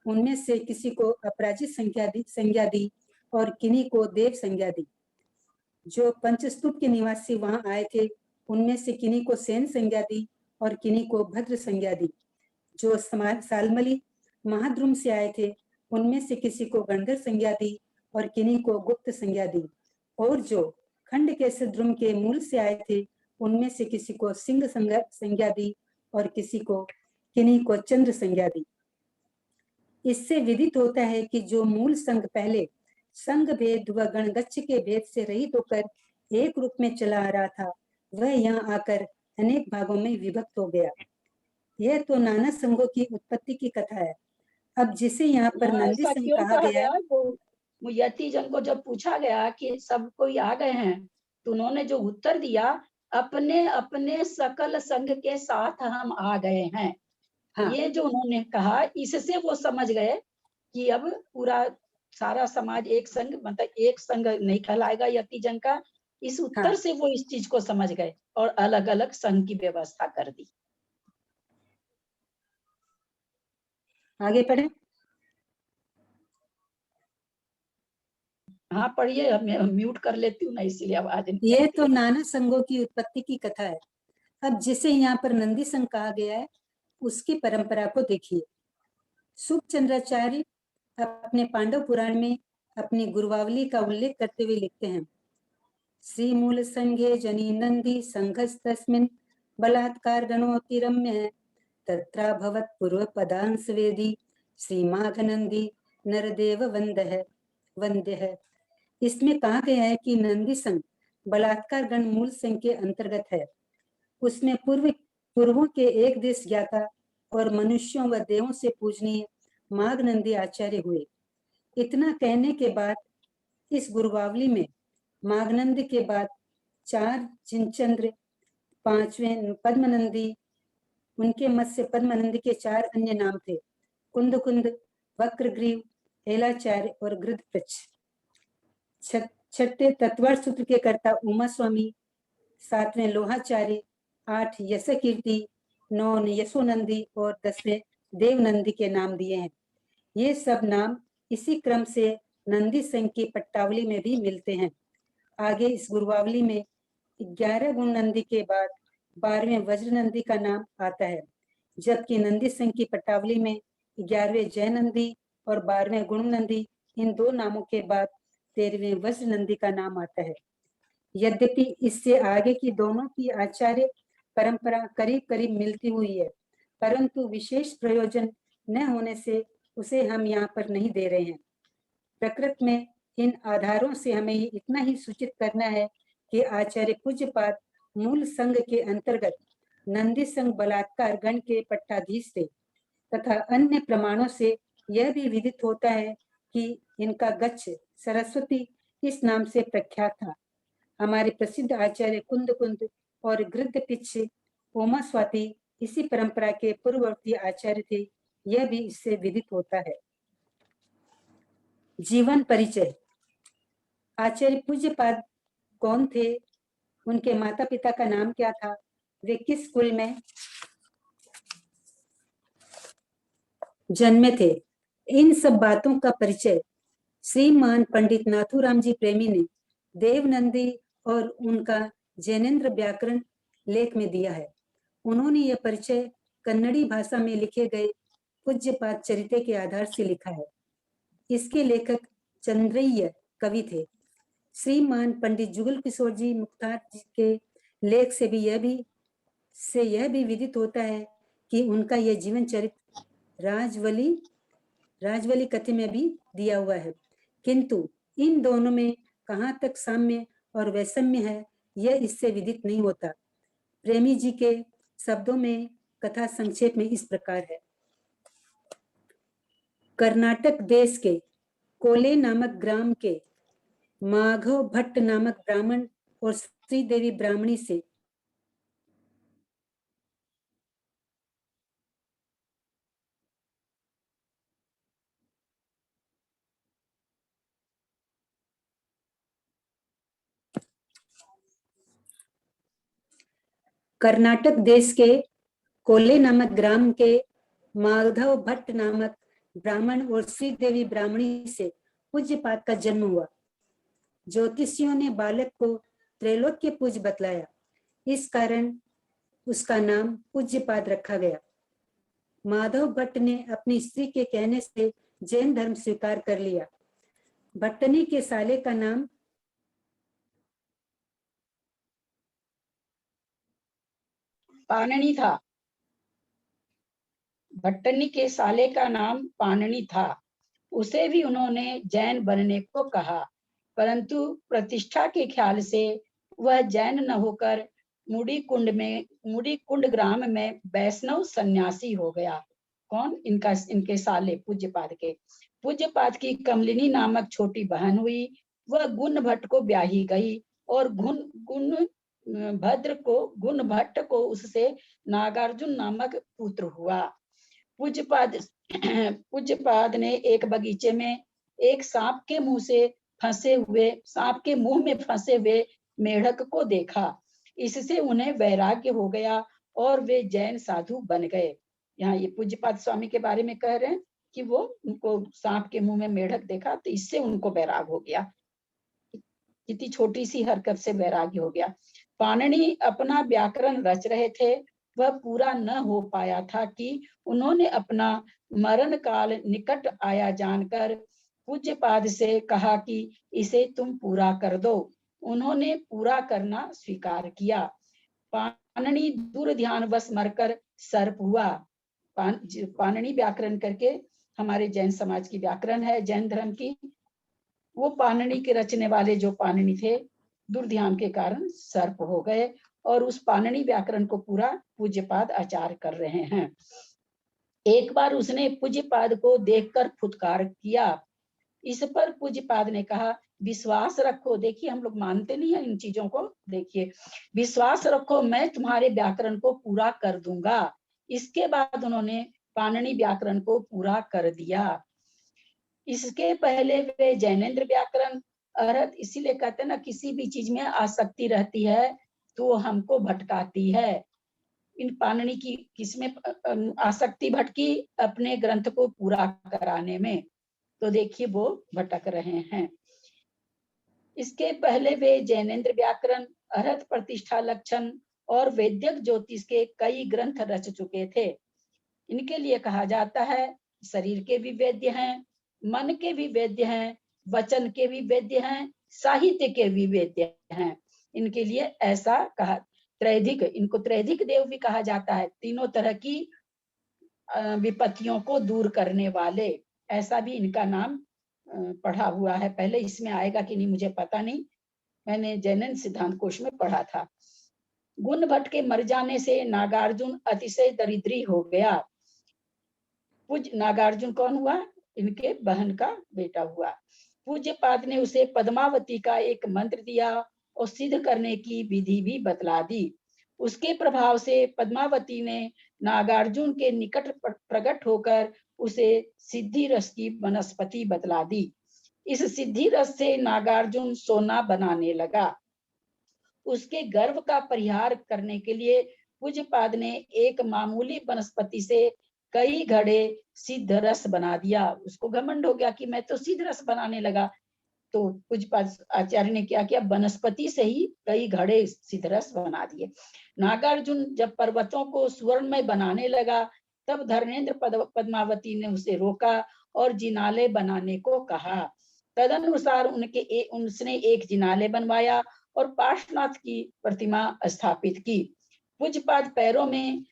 उनमें से किसी को अपराजित संज्ञा दी और किन्हीं को देव संज्ञा दी। जो पंचस्तूप के निवासी वहां आए थे, उनमें से किन्हीं को सेन संज्ञा दी और किन्हीं को भद्र संज्ञा दी। जो सालमली महाद्रुम से आए थे, उनमें से किसी को गंधर संज्ञा दी और किन्हीं को गुप्त संज्ञा दी। और जो खंड के द्रुम के मूल से आए थे, उनमें से किसी को सिंह संज्ञा दी और किसी को किन्हीं को चंद्र संज्ञा दी। इससे विदित होता है कि जो मूल संघ पहले संघ भेद व गणगच्छ के भेद से रहित होकर एक रूप में चला आ रहा था, वह यहाँ आकर अनेक भागों में विभक्त हो गया। यह तो नाना संघों की उत्पत्ति की कथा है। अब जिसे यहाँ पर नंदी ऐसा संघ क्यों कहा गया, वो यति जन को जब पूछा गया कि सब कोई आ गए हैं, तो उन्होंने जो उत्तर दिया, अपने अपने सकल संघ के साथ हम आ गए हैं। हाँ, ये जो उन्होंने कहा, इससे वो समझ गए कि अब पूरा सारा समाज एक संघ, मतलब एक संघ नहीं कहलाएगा यति जन का। इस उत्तर हाँ, से वो इस चीज को समझ गए और अलग अलग संघ की व्यवस्था कर दी। आगे पढ़े। हाँ पढ़िए, मैं म्यूट कर लेती हूँ ना, इसीलिए आवाज नहीं ये आती तो है। नाना संघों की उत्पत्ति की कथा है। अब जिसे यहाँ पर नंदी संघ कहा गया है, उसकी परंपरा को देखिए। सुखचंद्राचार्य अपने पांडव पुराण में अपनी गुरुवावली का उल्लेख करते हुए लिखते हैं, श्री मूल संघे जनी नंदी संघस्तस्मिन् बलात्कार गणोति रम्य तत्राभवत् पूर्व पदांश वेदी श्रीमाघ नंदी नरदेव वंद्य है। इसमें कहा गया है कि नंदी संघ बलात्कार गण मूल संघ के अंतर्गत है। उसमें पूर्वों के एक देश ज्ञाता और मनुष्यों व देवों से पूजनीय माघ नंदी आचार्य हुए। इतना कहने के बाद इस गुरुवावली में माघनंद के बाद 4 जिनचंद्र, 5वें पद्मनंदी, उनके मत से पद्मनंदी के 4 अन्य नाम थे, कुंद, वक्रग्रीव, हेलाचार्य और गृद्धपृच्छ। छठे तत्वर सूत्र के कर्ता उमा स्वामी, 7वें लोहाचार्य, 8 यशकीर्ति, 9 यशोनंदी और 10वें देवनंदी के नाम दिए हैं। ये सब नाम इसी क्रम से नंदी संघ की पट्टावली में भी मिलते हैं। आगे इस गुरुवावली में 11 गुण नंदी के बाद 12वें वज्र नंदी का नाम आता है, जबकि नंदी संघ की पट्टावली में 11वें जय नंदी और 12वें गुण नंदी, इन दो नामों के बाद 13वें वज्र नंदी का नाम आता है। यद्यपि इससे आगे की दोनों की आचार्य परंपरा करीब करीब मिलती हुई है, परंतु विशेष प्रयोजन न होने से उसे हम यहाँ पर नहीं दे रहे हैं। प्रकृत में इन आधारों से हमें इतना ही सूचित करना है कि आचार्य पूज्यपाद मूल संघ के अंतर्गत नंदी संघ बलात्कार गण के पट्टाधीश थे, तथा अन्य प्रमाणों से यह भी विदित होता है कि इनका गच्छ सरस्वती इस नाम से प्रख्यात था। हमारे प्रसिद्ध आचार्य कुंद और गृद्धपृच्छ ओमा स्वाति इसी परंपरा के पूर्ववर्ती आचार्य थे, यह भी इससे विदित होता है। जीवन परिचय। आचार्य पूज्यपाद कौन थे, उनके माता पिता का नाम क्या था, वे किस कुल में जन्मे थे, इन सब बातों का परिचय श्रीमान पंडित नाथूराम जी प्रेमी ने देवनंदी और उनका जैनेन्द्र व्याकरण लेख में दिया है। उन्होंने यह परिचय कन्नड़ी भाषा में लिखे गए पूज्यपाद चरित्र के आधार से लिखा है। इसके लेखक चंद्रय्य कवि थे। श्रीमान पंडित जुगल किशोर जी मुख्तार जी के लेख से यह भी विदित होता है कि उनका यह जीवन चरित्र राजवली कथी में भी दिया हुआ है, किंतु इन दोनों में कहाँ तक साम्य और वैषम्य है, यह इससे विदित नहीं होता। प्रेमी जी के शब्दों में कथा संक्षेप में इस प्रकार है। कर्नाटक देश के कोले नामक ग्राम के माघव भट्ट नामक ब्राह्मण और श्रीदेवी ब्राह्मणी से कर्नाटक देश के कोले नामक ग्राम के माधव भट्ट नामक ब्राह्मण और श्रीदेवी ब्राह्मणी से पूज्यपाद का जन्म हुआ। ज्योतिषियों ने बालक को त्रैलोक्य पूज बतलाया, इस कारण उसका नाम पूज्यपाद रखा गया। माधव भट्ट ने अपनी स्त्री के कहने से जैन धर्म स्वीकार कर लिया। भट्टनी के साले का नाम पाणिनि था। भट्टनी के साले का नाम पाणिनि था। उसे भी उन्होंने जैन बनने को कहा, परंतु प्रतिष्ठा के ख्याल से वह जैन न होकर मुड़ीकुंड ग्राम में वैष्णव सन्यासी हो गया। कौन? इनके साले पूज्यपाद के। पूज्यपाद की कमलिनी नामक छोटी बहन हुई। वह गुण भट्ट को ब्याही गई और गुण भट्ट को उससे नागार्जुन नामक पुत्र हुआ। पूज्यपाद ने एक बगीचे में एक सांप के मुंह में फंसे हुए मेढक को देखा। इससे उन्हें वैराग्य हो गया और वे जैन साधु बन गए। यहाँ ये पूज्यपाद स्वामी के बारे में कह रहे हैं कि वो उनको सांप के मुंह में मेढक देखा तो इससे उनको वैराग हो गया। कितनी छोटी सी हरकत से वैराग्य हो गया। पाणिनि अपना व्याकरण रच रहे थे। वह पूरा न हो पाया था कि उन्होंने अपना मरण काल निकट आया जानकर पूज्यपाद से कहा कि इसे तुम पूरा कर दो। उन्होंने पूरा करना स्वीकार किया। पाणिनि दूर ध्यानवश मरकर सर्प हुआ। पाणिनि व्याकरण करके हमारे जैन समाज की व्याकरण है, जैन धर्म की। वो पाणिनि के रचने वाले जो पाणिनि थे, दुर्ध्यान के कारण सर्प हो गए और उस पाणिनि व्याकरण को पूरा पूज्यपाद आचार्य कर रहे हैं। एक बार उसने पूज्यपाद को देखकर फुटकार किया। इस पर पूज्यपाद ने कहा, विश्वास रखो। देखिए, हम लोग मानते नहीं है इन चीजों को। देखिए, विश्वास रखो, मैं तुम्हारे व्याकरण को पूरा कर दूंगा। इसके बाद उन्होंने पाणिनि व्याकरण को पूरा कर दिया। इसके पहले वे जैनेन्द्र व्याकरण अर्हत, इसीलिए कहते हैं ना, किसी भी चीज में आसक्ति रहती है तो हमको भटकाती है। इन पाणिनि की किसमें आसक्ति भटकी? अपने ग्रंथ को पूरा कराने में। तो देखिए वो भटक रहे हैं। इसके पहले वे जैनेन्द्र व्याकरण, अर्हत प्रतिष्ठा लक्षण और वैदिक ज्योतिष के कई ग्रंथ रच चुके थे। इनके लिए कहा जाता है शरीर के भी वैद्य हैं, मन के भी वैद्य हैं, वचन के भी वैद्य हैं, साहित्य के भी वैद्य हैं। इनके लिए ऐसा कहा। त्रैधिक, इनको त्रैधिक देव भी कहा जाता है। तीनों तरह की विपत्तियों को दूर करने वाले, ऐसा भी इनका नाम पढ़ा हुआ है। पहले इसमें आएगा कि नहीं मुझे पता नहीं, मैंने जैनन सिद्धांत कोश में पढ़ा था। गुण भट्ट के मर जाने से नागार्जुन अतिशय दरिद्री हो गया। नागार्जुन कौन हुआ? इनके बहन का बेटा हुआ। पूज्यपाद ने उसे पद्मावती का एक मंत्र दिया और सिद्ध करने की विधि भी बतला दी। उसके प्रभाव से पद्मावती ने नागार्जुन के निकट प्रकट होकर उसे सिद्धि रस की वनस्पति बतला दी। इस सिद्धि रस से नागार्जुन सोना बनाने लगा। उसके गर्व का परिहार करने के लिए पूज्यपाद ने एक मामूली वनस्पति से कई घड़े सिद्ध रस बना दिया। उसको घमंड हो गया कि मैं तो सिद्ध रस बनाने लगा। तो पूज्यपाद आचार्य ने क्या किया? वनस्पति से ही कई घड़े सिद्ध रस बना दिए। नागार्जुन जब पर्वतों को स्वर्ण में बनाने लगा, तब धर्मेंद्र पद्मावती ने उसे रोका और जिनाले बनाने को कहा। तदनुसार उसने एक जिनाले बनवाया और पार्श्वनाथ की प्रतिमा स्थापित की। पूज्यपाद पैरों में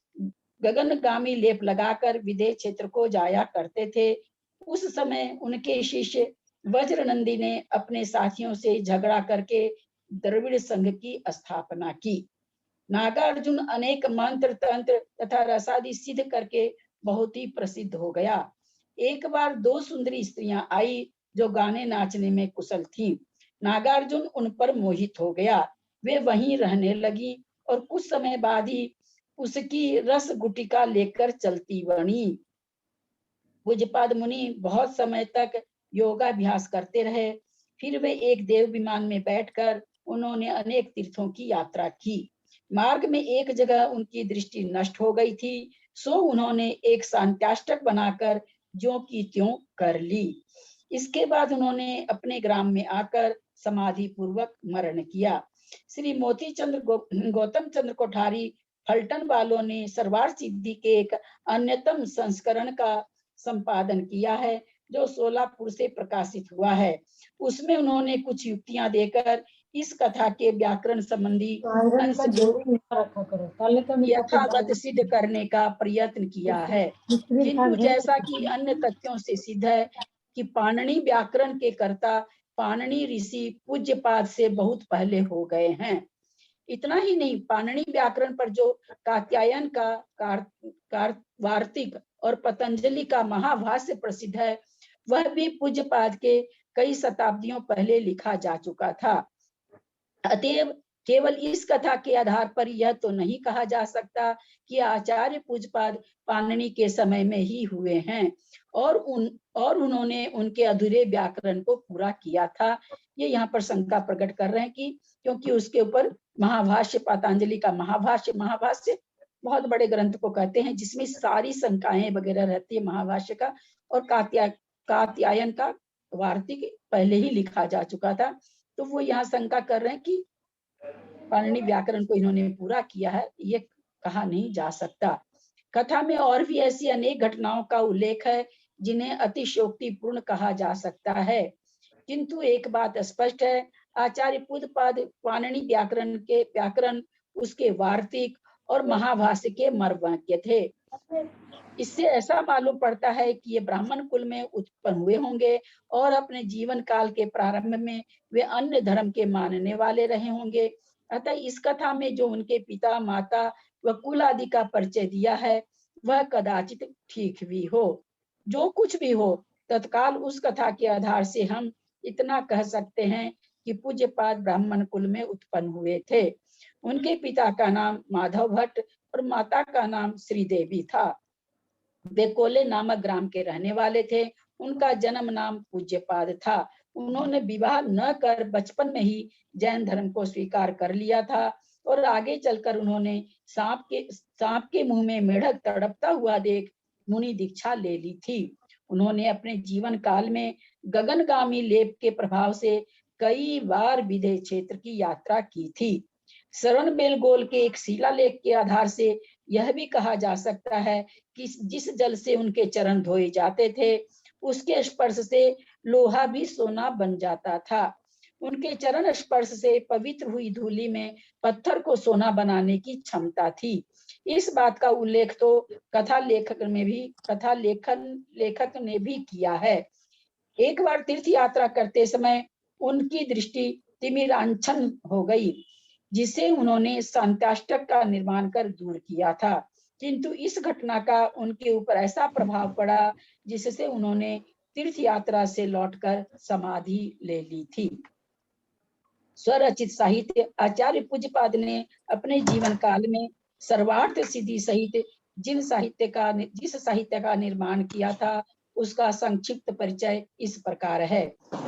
गगनगामी लेप लगाकर विदेह क्षेत्र को जाया करते थे। उस समय उनके शिष्य वज्रनंदी ने अपने साथियों से झगड़ा करके द्रविड़ संघ की स्थापना की। नागार्जुन अनेक मंत्र तंत्र तथा रसादि सिद्ध करके बहुत ही प्रसिद्ध हो गया। एक बार दो सुंदरी स्त्रियां आई जो गाने नाचने में कुशल थीं। नागार्जुन उन पर मोहित हो गया। वे वहीं रहने लगी और कुछ समय बाद ही उसकी रस गुटिका लेकर चलती बनी। पूज्यपाद मुनि बहुत समय तक योगाभ्यास करते रहे। फिर वे एक देव विमान में बैठकर उन्होंने अनेक तीर्थों की यात्रा की। मार्ग में एक जगह उनकी दृष्टि नष्ट हो गई थी, सो उन्होंने एक शांत्याष्टक बनाकर ज्यों की त्यों कर ली। इसके बाद उन्होंने अपने ग्राम में आकर समाधि पूर्वक मरण किया। श्री मोती चंद्र गौतम चंद्र कोठारी फलटन वालों ने सरवार सिद्धि के एक अन्यतम संस्करण का संपादन किया है, जो सोलापुर से प्रकाशित हुआ है। उसमें उन्होंने कुछ युक्तियां देकर इस कथा के व्याकरण संबंधी अंश को यथावत सिद्ध करने का प्रयत्न किया है, किंतु जैसा कि अन्य तथ्यों से सिद्ध है कि पाणिनि व्याकरण के कर्ता पाणिनि ऋषि पूज्यपाद से बहुत पहले हो गए हैं। इतना ही नहीं, पाणिनि व्याकरण पर जो कात्यायन का वार्तिक और पतंजलि का महाभाष्य प्रसिद्ध है, वह भी पूज्यपाद के कई शताब्दियों पहले लिखा जा चुका था। अतएव केवल इस कथा के आधार पर यह तो नहीं कहा जा सकता कि आचार्य पूज्यपाद पाणिनि के समय में ही हुए हैं और उन्होंने उनके अधूरे व्याकरण को पूरा किया था। ये यहाँ पर शंका प्रकट कर रहे हैं कि क्योंकि उसके ऊपर महाभाष्य, पतंजलि का महाभाष्य बहुत बड़े ग्रंथ को कहते हैं, जिसमें सारी शंकाएं वगैरह रहती है महाभाष्य का, और कात्यायन का वार्तिक पहले ही लिखा जा चुका था। तो वो यहाँ शंका कर रहे हैं कि पाणिनि व्याकरण को इन्होंने पूरा किया है, ये कहा नहीं जा सकता। कथा में और भी ऐसी अनेक घटनाओं का उल्लेख है जिन्हें अतिशयोक्तिपूर्ण कहा जा सकता है, किंतु एक बात स्पष्ट है, आचार्य पूज्यपाद पाणिनि व्याकरण उसके वार्तिक और महाभाष्य के मर्मज्ञ थे। इससे ऐसा मालूम पड़ता है कि ये ब्राह्मण कुल में उत्पन्न हुए होंगे और अपने जीवन काल के प्रारंभ में वे अन्य धर्म के मानने वाले रहे होंगे। अतः इस कथा में जो उनके पिता, माता व कुल आदि का परिचय दिया है, वह कदाचित ठीक भी हो। जो कुछ भी हो, तत्काल उस कथा के आधार से हम इतना कह सकते हैं कि पूज्यपाद ब्राह्मण कुल में उत्पन्न हुए थे। उनके पिता का नाम माधव भट्ट और माता का नाम श्रीदेवी था। वे कोले नामक ग्राम के रहने वाले थे। उनका जन्म नाम पूज्यपाद था। उन्होंने विवाह न कर बचपन में ही जैन धर्म को स्वीकार कर लिया था और आगे चलकर उन्होंने सांप के मुंह में मेढक तड़पता हुआ देख मुनि दीक्षा ले ली थी। उन्होंने अपने जीवन काल में गगनगामी लेप के प्रभाव से कई बार विदेह क्षेत्र की यात्रा की थी। श्रवणबेलगोल के एक शिलालेख के आधार से यह भी कहा जा सकता है कि जिस जल से उनके चरण धोए जाते थे, उसके स्पर्श से लोहा भी सोना बन जाता था। उनके चरण स्पर्श से पवित्र हुई धूलि में पत्थर को सोना बनाने की क्षमता थी। इस बात का उल्लेख तो कथा लेखक ने भी किया है। एक बार तीर्थ यात्रा करते समय उनकी दृष्टि तिमिरांछन हो गई, जिसे उन्होंने शांताष्टक का निर्माण कर दूर किया था, किंतु इस घटना का उनके ऊपर ऐसा प्रभाव पड़ा जिससे उन्होंने तीर्थ यात्रा से लौटकर समाधि ले ली थी। स्वरचित साहित्य आचार्य पूज्यपाद ने अपने जीवन काल में सर्वार्थ सिद्धि सहित जिस साहित्य का निर्माण किया था, उसका संक्षिप्त परिचय इस प्रकार है।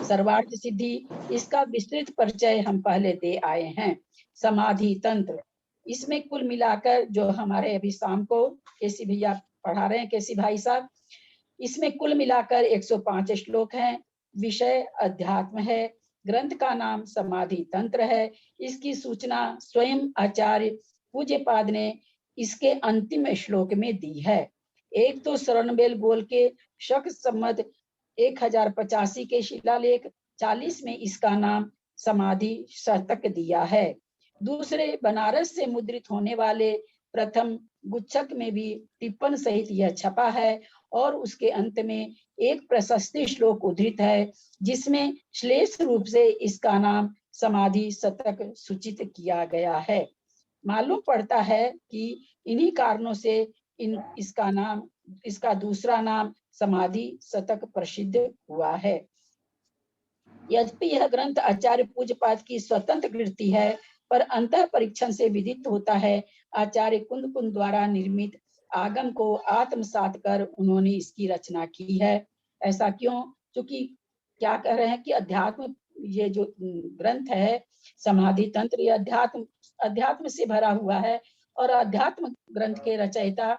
सर्वार्थ सिद्धि, इसका विस्तृत परिचय हम पहले दे आए हैं। समाधि तंत्र, इसमें कुल मिलाकर जो हमारे अभी शाम को केसी भैया पढ़ा रहे हैं, केसी भाई साहब, इसमें कुल मिलाकर 105 श्लोक हैं। विषय अध्यात्म है। ग्रंथ का नाम समाधि तंत्र है। इसकी सूचना स्वयं आचार्य पूज्यपाद ने इसके अंतिम श्लोक में दी है। एक तो श्रवणबेलगोल के शक संवत 1085 के शिलालेख 40 में इसका नाम समाधि शतक दिया है। दूसरे बनारस से मुद्रित होने वाले प्रथम गुच्छक में भी टिप्पण सहित यह छपा है और उसके अंत में एक प्रशस्ति श्लोक उद्धृत है, जिसमें श्लेष रूप से इसका नाम समाधि शतक सूचित किया गया है। मालूम पड़ता है कि इन्हीं कारणों से इसका दूसरा नाम समाधि शतक प्रसिद्ध हुआ है। यद्यपि यह ग्रंथ आचार्य पूज्यपाद की स्वतंत्र कृति है, पर अंतः परीक्षण से विदित होता है आचार्य कुंद द्वारा निर्मित आगम को आत्मसात कर उन्होंने इसकी रचना की है। ऐसा क्यों? क्योंकि क्या कह रहे हैं कि अध्यात्म, ये जो ग्रंथ है समाधि तंत्र, ये अध्यात्म से भरा हुआ है और अध्यात्म ग्रंथ के रचयिता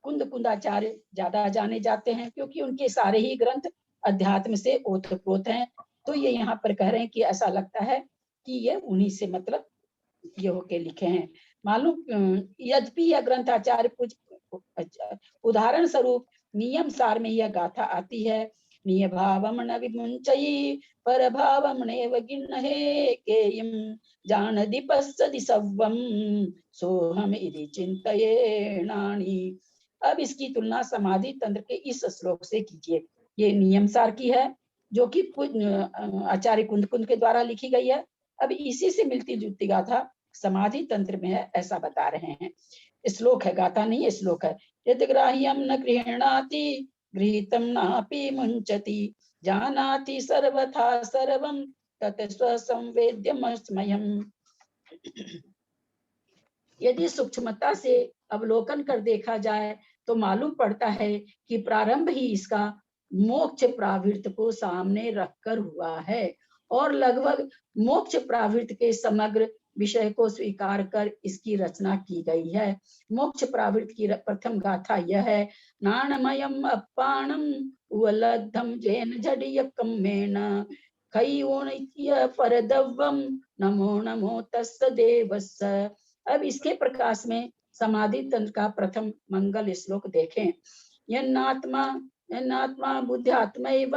कुंदाचार्य ज्यादा जाने जाते हैं, क्योंकि उनके सारे ही ग्रंथ अध्यात्म से ओतप्रोत हैं। तो ये यहाँ पर कह रहे हैं कि ऐसा लगता है कि ये उन्हीं से मतलब ये होके लिखे हैं। मालूम, यद्यपि यह ग्रंथ आचार्य उदाहरण स्वरूप नियम सार में यह गाथा आती है, नियभावं न विमुञ्चयि परभावं नैव गिन्नहे केयं जानदि पश्यदि सव्वं सोहम इति चिन्तयेणानि। अब इसकी तुलना समाधि तंत्र के इस श्लोक से कीजिए। ये नियम सार की है जो कि आचार्य कुंद कुंद के द्वारा लिखी गई है। अब इसी से मिलती जुलती गाथा समाधि तंत्र में है, ऐसा बता रहे हैं। श्लोक है, गाथा नहीं है, श्लोक है। यद्ग्राह्यं न गृह्णाति गृहीतं नापि मुञ्चति जानाति सर्वथा सर्वं तत् स्वसंवेद्यमस्मयम्। यदि सूक्ष्मता से अवलोकन कर देखा जाए तो मालूम पड़ता है कि प्रारंभ ही इसका मोक्ष प्रावृत्त को सामने रखकर हुआ है और लगभग मोक्ष प्रावृत्त के समग्र विषय को स्वीकार कर इसकी रचना की गई है। मोक्ष प्रावृत्त की प्रथम गाथा यह है, नाणमयम् अप्पाणम् उवलब्धं जेन जडियकम्मेन खयोनित्य परदव्वं नमो नमो तस्य देवस्य। अब इसके प्रकाश में समाधि तंत्र का प्रथम मंगल श्लोक देखें। यन्नात्मा बुद्ध्यात्मैव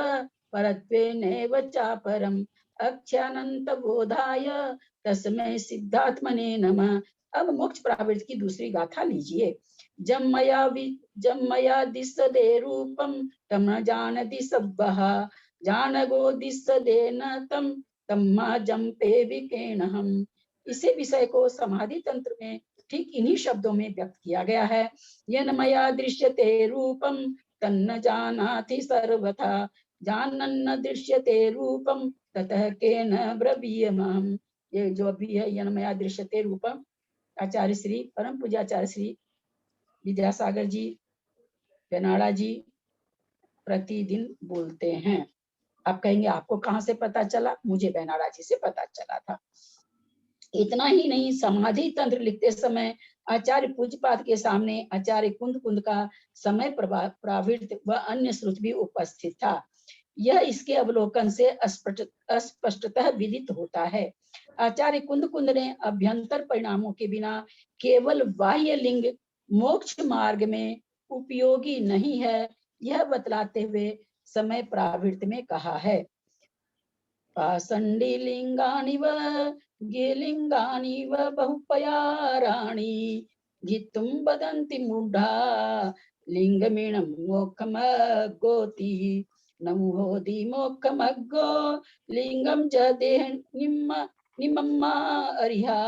परत्वेनैव चापरम् अक्षानंत बोधाय तस्मै सिद्धात्मने नमः। अब मोक्ष प्रावृत्त की दूसरी गाथा लीजिए। जम मया दिशदे रूपम तम न जानति सब्बः जानगो दिशदे न तम तम्मा जम्पे विकेणहम्। इसी विषय को समाधि तंत्र में ठीक इन्हीं शब्दों में व्यक्त किया गया है। यन मया दृश्यते रूपम तन्न जानाति सर्वथा जानन्न दृश्यते रूपम ततः केन ब्रवीयमाम्। ये जो भी है यन मया दृश्यते रूपम, आचार्य श्री परम पूज्याचार्य श्री विद्यासागर जी बेनाड़ा जी प्रतिदिन बोलते हैं। आप कहेंगे आपको कहाँ से पता चला? मुझे बेनाड़ा जी से पता चला था। इतना ही नहीं, समाधि तंत्र लिखते समय आचार्य पूज्यपाद के सामने आचार्य कुंद कुंद का समय प्रावृत्त व अन्य श्रुत भी उपस्थित था। यह इसके अवलोकन से स्पष्टतः विदित होता है। आचार्य कुंद कुंद ने अभ्यंतर परिणामों के बिना केवल बाह्य लिंग मोक्ष मार्ग में उपयोगी नहीं है, यह बतलाते हुए समय प्रावृत्त में कहा है। पाषंडी लिंगानि व गेलिंगानि व बहुपयाराणि गीतुं वदन्ति मूढ़ा लिंगमीणं मोक्षमगोति नमुहोदि मोक्षमग्गो लिंगं च देह निम्मा अरिहा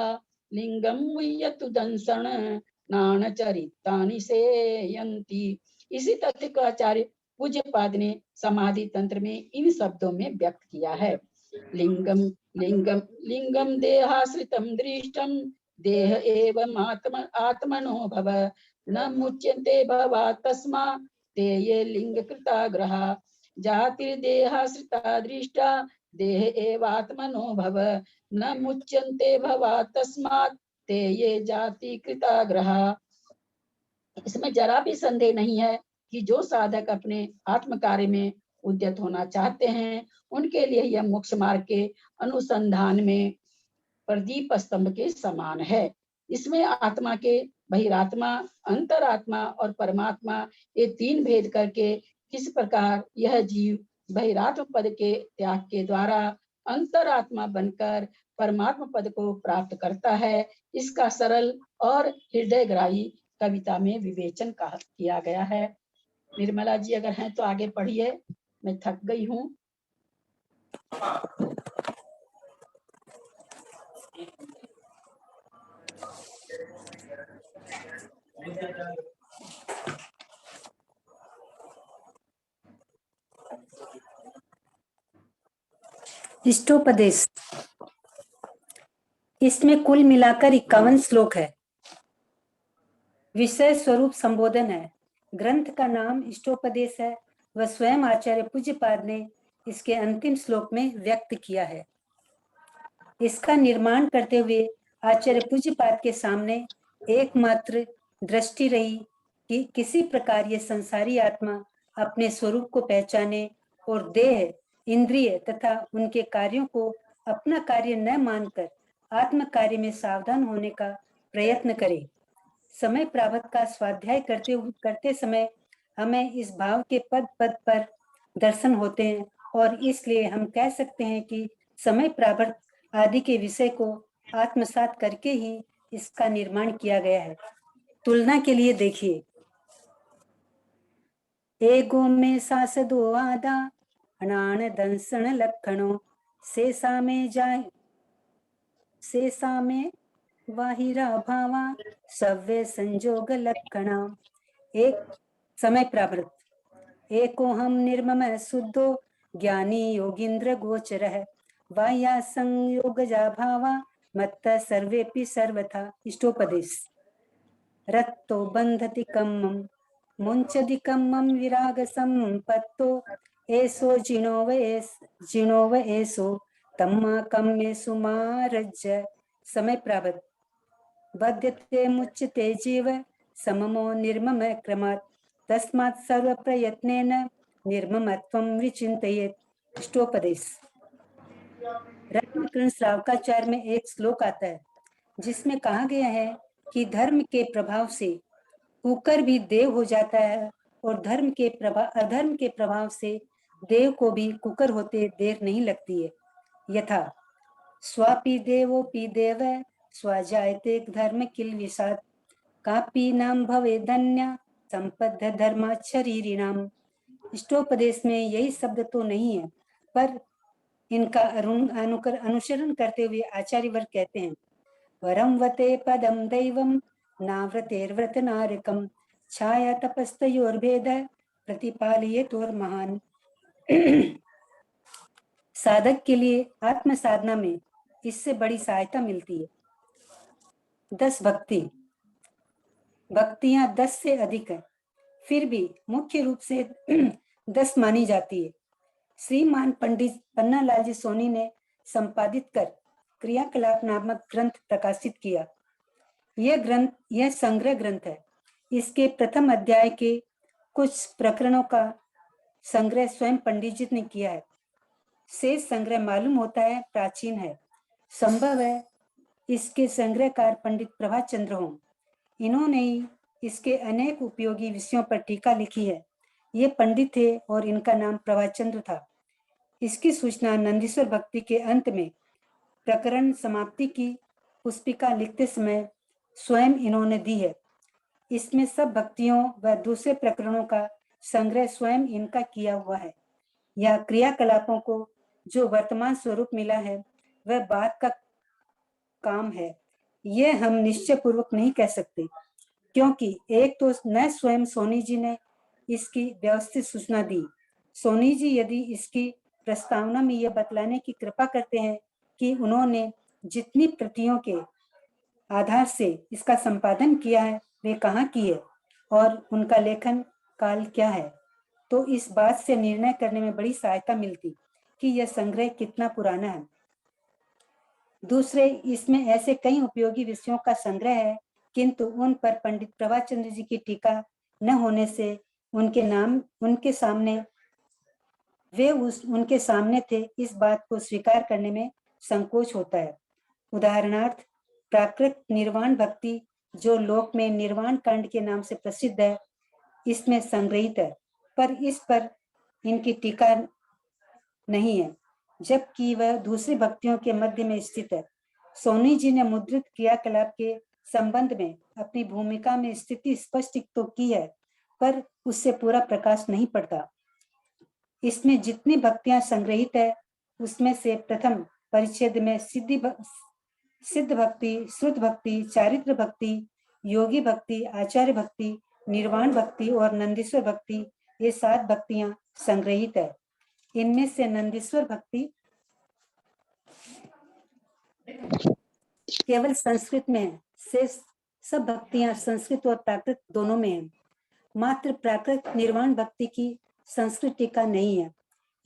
लिंगं मुह्यतु दंसन नानचरितानि सेयन्ति। इसी तथ्य का आचार्य पूज्यपाद ने समाधि तंत्र में इन शब्दों में व्यक्त किया है। लिंगम लिंगम लिंगम देहाश्रितम दृष्टम देह एवं आत्मनो भव न मुच्यन्ते भवा तस्मा ते ये लिंग कृताग्रहा जातिर्देहाश्रिता दृष्टा देह एव आत्मनो भव न मुच्यन्ते भवा तस्मात् ते ये जाति कृताग्रहा। इसमें जरा भी संदेह नहीं है कि जो साधक अपने आत्म कार्य में उद्यत होना चाहते हैं उनके लिए यह मोक्ष मार्ग के अनुसंधान में प्रदीप स्तंभ के समान है। इसमें आत्मा के बहिरात्मा, अंतरात्मा और परमात्मा ये तीन भेद करके किस प्रकार यह जीव बहिरात्म पद के त्याग के द्वारा अंतरात्मा बनकर परमात्मा पद को प्राप्त करता है, इसका सरल और हृदयग्राही कविता में विवेचन किया गया है। निर्मला जी अगर हैं तो आगे पढ़िए, मैं थक गई हूँ। इष्टोपदेश, इसमें कुल मिलाकर 51 श्लोक है। विषय स्वरूप संबोधन है। ग्रंथ का नाम इष्टोपदेश है। वह स्वयं आचार्य पूज्यपाद ने इसके अंतिम श्लोक में व्यक्त किया है। इसका निर्माण करते हुए आचार्य पूज्यपाद के सामने एकमात्र दृष्टि रही कि किसी प्रकार ये संसारी आत्मा अपने स्वरूप को पहचाने और देह, इंद्रिय तथा उनके कार्यों को अपना कार्य न मानकर आत्म कार्य में सावधान होने का प्रयत्न करे। समय प्रारब्ध का स्वाध्याय करते समय हमें इस भाव के पद पद पर दर्शन होते हैं, और इसलिए हम कह सकते हैं कि समय प्रावर्त आदि के विषय को आत्मसात करके ही इसका निर्माण किया गया है। तुलना के लिए देखिए, एगो में सास दो आदा, अनाण दंसण लक्षणों, शेषा में वाहिरा भावा, सव्य संजोग लक्षणा। एक समय प्रावृत, एको हम निर्मम शुद्धो, ज्ञानी योगींद्र गोचर, वाया संयोग जा भावा, मत्त सर्वेपि सर्वथा। इष्टोपदेश। रत्तो बंधति कम्मं, मुंचदि कम्मं विराग संपत्तो, एसो जिनोव एसो तम्मा कम्मे सुमारज्य। समय प्रावत, बध्यते मुच्यते जीव, सममो निर्मम क्रमात्, तस्मात् सर्व प्रयत्नेन निर्ममत्वं विचिन्तयेत्। इष्टोपदेश। रत्नकर्ण श्रावकाचार्य में एक श्लोक आता है जिसमें कहा गया है कि धर्म के प्रभाव से कुकर भी देव हो जाता है, और अधर्म के प्रभाव से देव को भी कुकर होते देर नहीं लगती है। यथा स्वापि देवोपि देव, स्वजायते धर्म किल विषाद, कापी नाम भवे धन्य, संपद्ध धर्माचरीणाम। इष्टोपदेश में यही शब्द तो नहीं है, पर इनका अनुसरण करते हुए आचार्य वर्ग कहते हैं, वरम वते पदम दैवम, नाव्रतेर्व्रत नारकम, छाया तपस्तयोर्भेद, प्रतिपालयेतोर महान। साधक के लिए आत्म साधना में इससे बड़ी सहायता मिलती है। 10 भक्तियां 10 से अधिक है, फिर भी मुख्य रूप से 10 मानी जाती है। श्रीमान पंडित पन्नालाल जी सोनी ने संपादित कर क्रियाकलाप नामक ग्रंथ प्रकाशित किया। यह संग्रह ग्रंथ है। इसके प्रथम अध्याय के कुछ प्रकरणों का संग्रह स्वयं पंडित जी ने किया है। शेष संग्रह मालूम होता है प्राचीन है। संभव है इसके संग्रहकार पंडित प्रभात चंद्र हों। इन्होंने ही इसके अनेक उपयोगी विषयों पर टीका लिखी है। ये पंडित थे और इनका नाम प्रभात चंद्र था। इसकी सूचना नंदीश्वर भक्ति के अंत में प्रकरण समाप्ति की पुस्तिका लिखते समय स्वयं इन्होंने दी है। इसमें सब भक्तियों व दूसरे प्रकरणों का संग्रह स्वयं इनका किया हुआ है। यह क्रियाकलापों को जो वर्तमान स्वरूप मिला है वह बाद का काम है, यह हम निश्चय पूर्वक नहीं कह सकते, क्योंकि एक तो न स्वयं सोनी जी ने इसकी व्यवस्थित सूचना दी। सोनी जी यदि इसकी प्रस्तावना में यह बतलाने की कृपा करते हैं कि उन्होंने जितनी प्रतियों के आधार से इसका संपादन किया है वे कहाँ किए और उनका लेखन काल क्या है, तो इस बात से निर्णय करने में बड़ी सहायता मिलती कि यह संग्रह कितना पुराना है। दूसरे, इसमें ऐसे कई उपयोगी विषयों का संग्रह है, किंतु उन पर पंडित प्रभात चंद्र जी की टीका न होने से उनके सामने थे, इस बात को स्वीकार करने में संकोच होता है। उदाहरणार्थ, प्राकृत निर्वाण भक्ति जो लोक में निर्वाण कांड के नाम से प्रसिद्ध है, इसमें संग्रहित है, पर इस पर इनकी टीका नहीं है, जबकि वह दूसरी भक्तियों के मध्य में स्थित है। सोनी जी ने मुद्रित क्रियाकलाप के संबंध में अपनी भूमिका में स्थिति स्पष्ट तो की है, पर उससे पूरा प्रकाश नहीं पड़ता। इसमें जितनी भक्तियां संग्रहित है उसमें से प्रथम परिच्छेद में सिद्ध भक्ति, श्रुत भक्ति, चारित्र भक्ति, योगी भक्ति, आचार्य भक्ति, निर्वाण भक्ति और नंदीश्वर भक्ति, ये 7 भक्तियां संग्रहित है। इनमें से नंदीश्वर भक्ति केवल संस्कृत में है, शेष सब भक्तियां संस्कृत और प्राकृत दोनों में है। मात्र प्राकृत निर्वाण भक्ति की संस्कृत टीका नहीं है।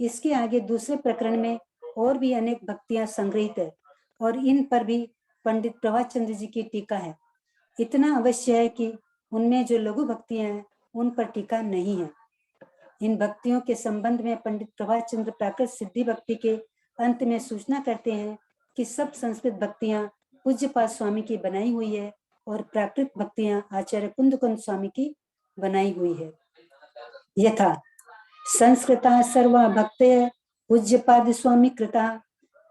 इसके आगे दूसरे प्रकरण में और भी अनेक भक्तियां संग्रहित है और इन पर भी पंडित प्रभात चंद्र जी की टीका है। इतना अवश्य है कि उनमें जो लघु भक्तियां हैं उन पर टीका नहीं है। इन भक्तियों के संबंध में पंडित प्रभात चंद्र प्राकृत सिद्धि भक्ति के अंत में सूचना करते हैं कि सब संस्कृत भक्तियां पूज्यपाद स्वामी की बनाई हुई है और प्राकृत भक्तियां आचार्य कुंद स्वामी की बनाई हुई है। यथा संस्कृता सर्वा भक्तय पूज्यपाद स्वामी कृता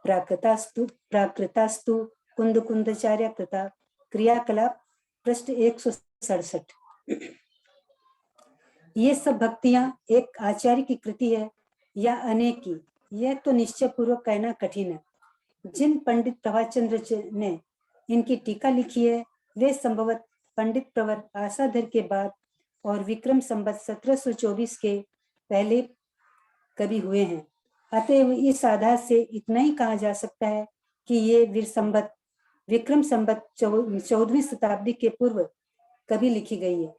प्राकृतास्तु कुंद कुंदचार्य कृता। क्रियाकलाप पृष्ठ 167। ये सब भक्तियां एक आचार्य की कृति है या अनेक की, यह तो निश्चय पूर्वक कहना कठिन है। जिन पंडित प्रभाचंद्र ने इनकी टीका लिखी है वे संभवत पंडित प्रवर आसाधर के बाद और विक्रम संवत 1724 के पहले कवि हुए हैं। अतएव इस आधार से इतना ही कहा जा सकता है कि ये विक्रम संवत 14वीं शताब्दी के पूर्व कभी लिखी गई है,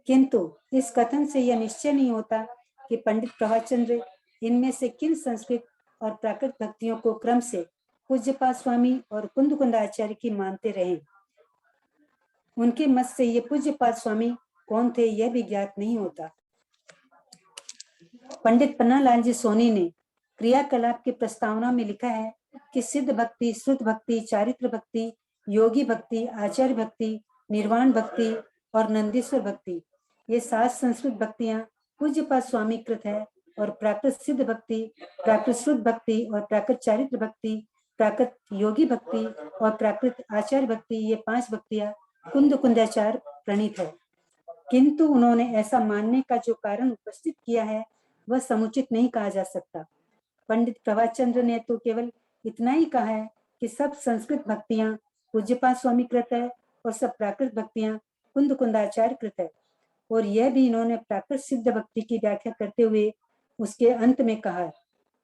किंतु इस कथन से यह निश्चय नहीं होता कि पंडित प्रभाचंद्र इनमें से किन संस्कृत और प्राकृत भक्तियों को क्रम से पूज्यपाद स्वामी और कुंद कुंदाचार्य की मानते रहे। उनके मत से ये पूज्यपाद स्वामी कौन थे यह भी ज्ञात नहीं होता। पंडित पन्नालाल जी सोनी ने क्रियाकलाप की प्रस्तावना में लिखा है कि सिद्ध भक्ति, श्रुत भक्ति, चारित्र भक्ति, योगी भक्ति, आचार्य भक्ति, निर्वाण भक्ति और नंदीश्वर भक्ति, ये 7 संस्कृत भक्तियां पूज्यपाद स्वामी कृत है और प्राकृत सिद्ध भक्ति, प्राकृत श्रुत भक्ति और प्राकृत चारित्र भक्ति, प्राकृत योगी भक्ति और प्राकृत आचार्य भक्ति, ये 5 भक्तियां कुंद कुंदाचार्य प्रणीत है। किंतु उन्होंने ऐसा मानने का जो कारण उपस्थित किया है वह समुचित नहीं कहा जा सकता। पंडित प्रभाचंद्र ने तो केवल इतना ही कहा है कि सब संस्कृत भक्तियां पूज्यपाद स्वामी कृत है और सब प्राकृत भक्तियां कुंद कुंदाचार्य कृत है, और यह भी इन्होंने प्राकृत सिद्ध भक्ति की व्याख्या करते हुए उसके अंत में कहा है।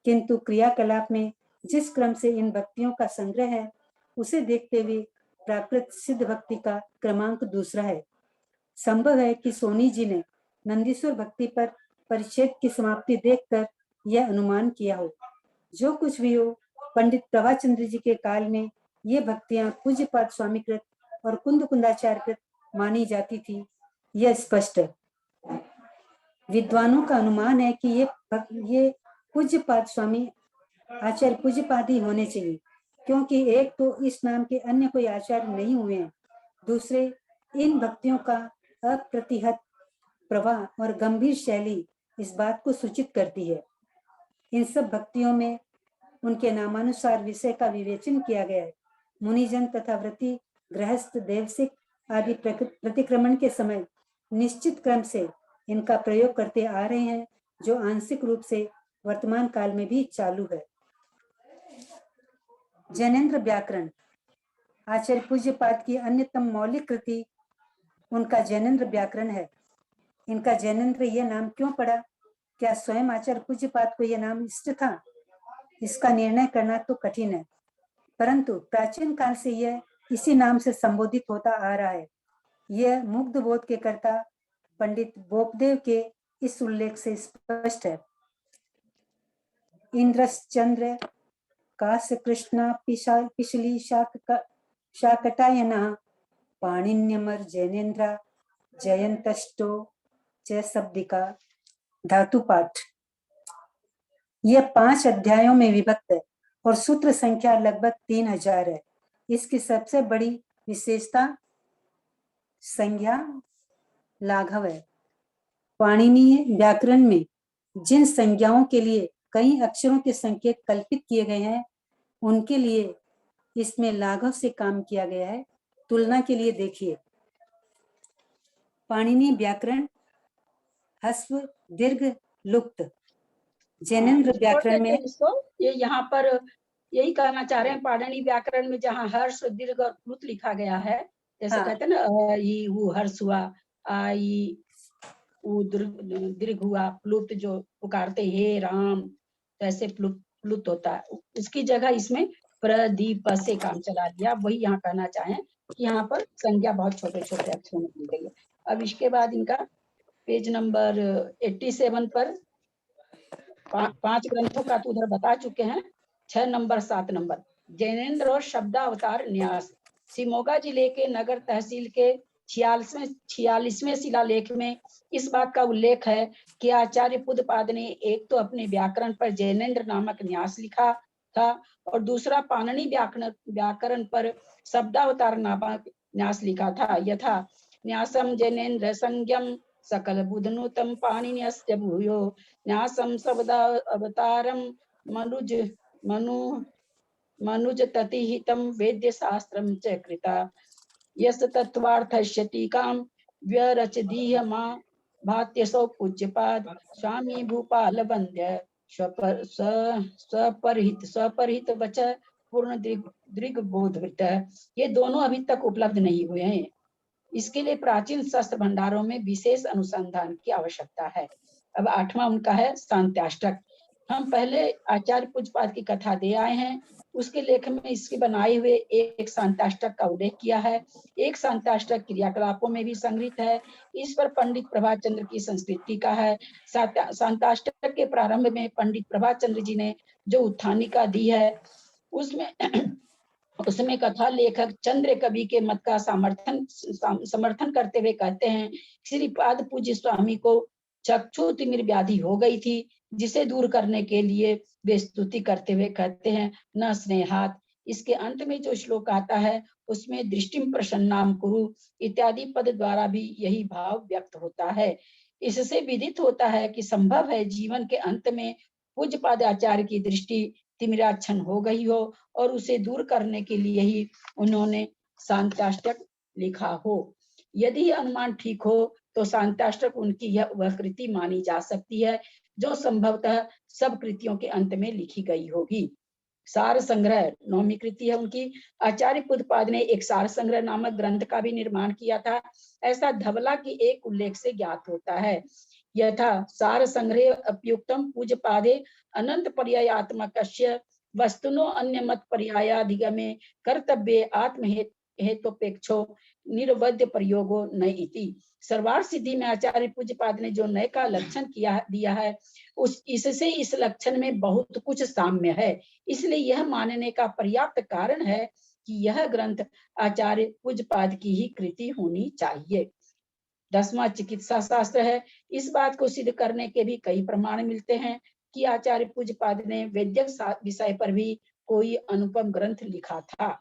किंतु क्रियाकलाप में जिस क्रम से इन भक्तियों का संग्रह है उसे देखते हुए प्राकृत सिद्ध भक्ति का क्रमांक दूसरा है। संभव है कि सोनी जी ने नंदीश्वर भक्ति पर परिच्छेद की समाप्ति देखकर यह अनुमान किया हो। जो कुछ भी हो, पंडित प्रभाचंद्र जी के काल में ये भक्तियां पूज्यपाद स्वामी कृत और कुंद कुंदाचार्य कृत मानी जाती थी, यह स्पष्ट है। विद्वानों का अनुमान है कि ये पूज्यपाद स्वामी आचार्य पूज्यपाद ही होने चाहिए, क्योंकि एक तो इस नाम के अन्य कोई आचार्य नहीं हुए हैं, दूसरे इन भक्तियों का अप्रतिहत प्रवाह और गंभीर शैली इस बात को सूचित करती है। इन सब भक्तियों में उनके नामानुसार विषय का विवेचन किया गया है। मुनिजन तथा व्रती, गृहस्थ, देवसिक आदि प्रतिक्रमण के समय निश्चित क्रम से इनका प्रयोग करते आ रहे हैं, जो आंशिक रूप से वर्तमान काल में भी चालू है। जैनेन्द्र व्याकरण आचार्य पूज्यपाद की अन्यतम मौलिक कृति उनका जैनेन्द्र व्याकरण है। इनका जैनेन्द्र यह नाम क्यों पड़ा? क्या स्वयं आचार्य पूज्यपाद को यह नाम इष्ट था? इसका निर्णय करना तो कठिन है, परंतु प्राचीन काल से यह इसी नाम से संबोधित होता आ रहा है। यह मुग्ध बोध के कर्ता पंडित बोपदेव के इस उल्लेख से स्पष्ट है। इंद्रश्चंद्र कास्य कृष्णा पिशली शाकटायना पाणिन्यमर जैनेन्द्र जयंतष्टो च शब्दिका धातु पाठ। यह 5 अध्यायों में विभक्त है और सूत्र संख्या लगभग 3000 है। इसकी सबसे बड़ी विशेषता संज्ञा लाघव है। पाणिनीय व्याकरण में जिन संज्ञाओं के लिए कई अक्षरों के संकेत कल्पित किए गए हैं, उनके लिए इसमें लाघव से काम किया गया है। तुलना के लिए देखिए, पाणिनीय व्याकरण ह्रस्व दीर्घ लुप्त, जैनेन्द्र व्याकरण में ये यहाँ पर यही कहना चाह रहे हैं, पाणिनीय व्याकरण में जहाँ हर्ष, दीर्घ और प्लुत लिखा गया है, जैसे कहते हैं ना, ई वो हर्ष हुआ, आई वो दीर्घ हुआ, प्लुत जो पुकारते हे राम, तो ऐसे प्लुत होता है। उसकी जगह इसमें प्रदीप से काम चला दिया। वही यहाँ कहना चाहें कि यहाँ पर संज्ञा बहुत छोटे छोटे अक्षरों में दी गई है। अब इसके बाद इनका पेज नंबर 87 पर 5 ग्रंथों का तो उधर बता चुके हैं। 6 नंबर 7 नंबर जैनेन्द्र और शब्दावतार न्यास। शिमोगा जिले के नगर तहसील के 46वें शिलालेख में इस बात का उल्लेख है कि आचार्य पूज्यपाद ने एक तो अपने व्याकरण पर जैनेन्द्र नामक न्यास लिखा था और दूसरा पाणिनी व्याकरण पर शब्दावतार नामक न्यास लिखा था। यथा न्यासम जैनेन्द्र संज्ञम सकल बुधनुतम पाणिन्यस्य भूयो न्यासं सबदा अवतारम मनुज मनु मनुज ततिहितं वेद्य शास्त्रं च कृता यस तत्वार्थस्य टीकां व्यरचदीह मा भात्यसौ पूज्यपाद स्वामी भूपाल वंद्य स्वपरहित वच पूर्ण दृग बोधवित। ये दोनों अभी तक उपलब्ध नहीं हुए हैं। इसके लिए प्राचीन शास्त्र भंडारों में विशेष अनुसंधान की आवश्यकता है। अब 8वां उनका है शांत्याष्टक। हम पहले आचार्य पूज्यपाद की कथा दे आए हैं। उसके लेख में इसके बनाए हुए एक शांताष्टक का उल्लेख किया है। एक शांताष्टक क्रियाकलापों में भी संग्रहित है। इस पर पंडित प्रभाचंद्र की संस्कृति का है। शांताष्टक के प्रारंभ में पंडित प्रभाचंद्र जी ने जो उत्थानिका दी है उसमें कथा लेखक चंद्र कवि के मत का समर्थन करते हुए कहते हैं, श्रीपाद पूज्य स्वामी को चक्षु तिमिर व्याधि हो गई थी, जिसे दूर करने के लिए वे स्तुति करते हुए कहते हैं, न स्नेहात। इसके अंत में जो श्लोक आता है उसमें दृष्टिम प्रसन्नाम कुरु इत्यादि पद द्वारा भी यही भाव व्यक्त होता है। इससे विदित होता है कि संभव है जीवन के अंत में पूज्यपाद आचार्य की दृष्टि तिमिराच्छन्न हो गई हो और उसे दूर करने के लिए ही उन्होंने शांताष्टक लिखा हो। यदि अनुमान ठीक हो तो शांताष्टक उनकी यह वह कृति मानी जा सकती है जो संभवतः सब कृतियों के अंत में लिखी गई होगी। सार संग्रह 9वीं कृति है उनकी। आचार्य पूज्यपाद ने एक सार संग्रह नामक ग्रंथ का भी निर्माण किया था, ऐसा धवला की एक उल्लेख से ज्ञात होता है। यथा सार संग्रह अप्युक्तम पूज्यपादे अनंत पर्यायात्मकस्य वस्तुनो अन्य मत पर्यायाधिगमे कर्तव्ये आत्म हेतुपेक्षो निर्वध्य प्रयोगो नय इति। सर्वार्थ सिद्धि में आचार्य पूज्यपाद ने जो नय का लक्षण दिया है इससे इस लक्षण में बहुत कुछ साम्य है। इसलिए यह मानने का पर्याप्त कारण है कि यह ग्रंथ आचार्य पूज्यपाद की ही कृति होनी चाहिए। 10वां चिकित्सा शास्त्र है। इस बात को सिद्ध करने के भी कई प्रमाण मिलते हैं कि आचार्य पूज्यपाद ने वैद्यक विषय पर भी कोई अनुपम ग्रंथ लिखा था।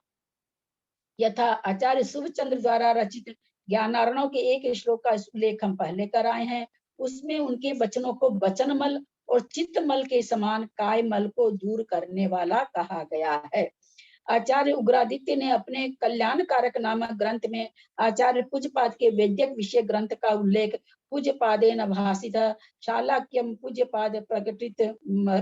यथा आचार्य शुभचंद्र द्वारा रचित ज्ञानार्णव के एक श्लोक का उल्लेख हम पहले कर आए हैं। उसमें उनके वचनों को वचनमल और चित्तमल के समान कायमल को दूर करने वाला कहा गया है। आचार्य उग्रादित्य ने अपने कल्याणकारक नामक ग्रंथ में आचार्य पूज्यपाद के वैद्यक विषय ग्रंथ का उल्लेख पूज्यपादेन भाषित शालाक्यम पूज्यपाद प्रकटित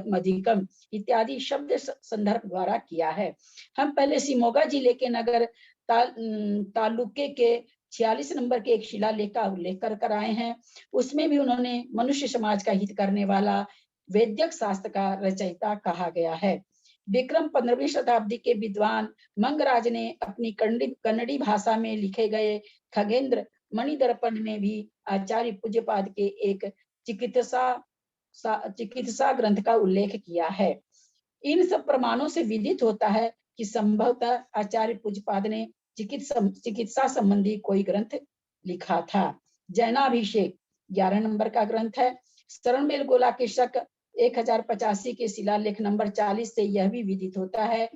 मधिकम इत्यादि शब्द संदर्भ द्वारा किया है। हम पहले शिमोगा जिले के नगर तालुके के 46 नंबर के एक शिलालेख का उल्लेख कर आए हैं। उसमें भी उन्होंने मनुष्य समाज का हित करने वाला वैद्यक शास्त्र का रचयिता कहा गया है। विक्रम 15वीं शताब्दी के विद्वान मंगराज ने अपनी कन्नड़ी भाषा में लिखे गए खगेंद्र मणिदर्पण में भी आचार्य पूज्यपाद के एक चिकित्सा ग्रंथ का उल्लेख किया है। इन सब प्रमाणों से विदित होता है कि संभवतः आचार्य पूज्यपाद ने चिकित्सा संबंधी कोई ग्रंथ लिखा था। जैनाभिषेक 11 नंबर का ग्रंथ है। शरणमेल गोला के शक 1085 के शिलालेख नंबर 40 से यह भी विदित होता है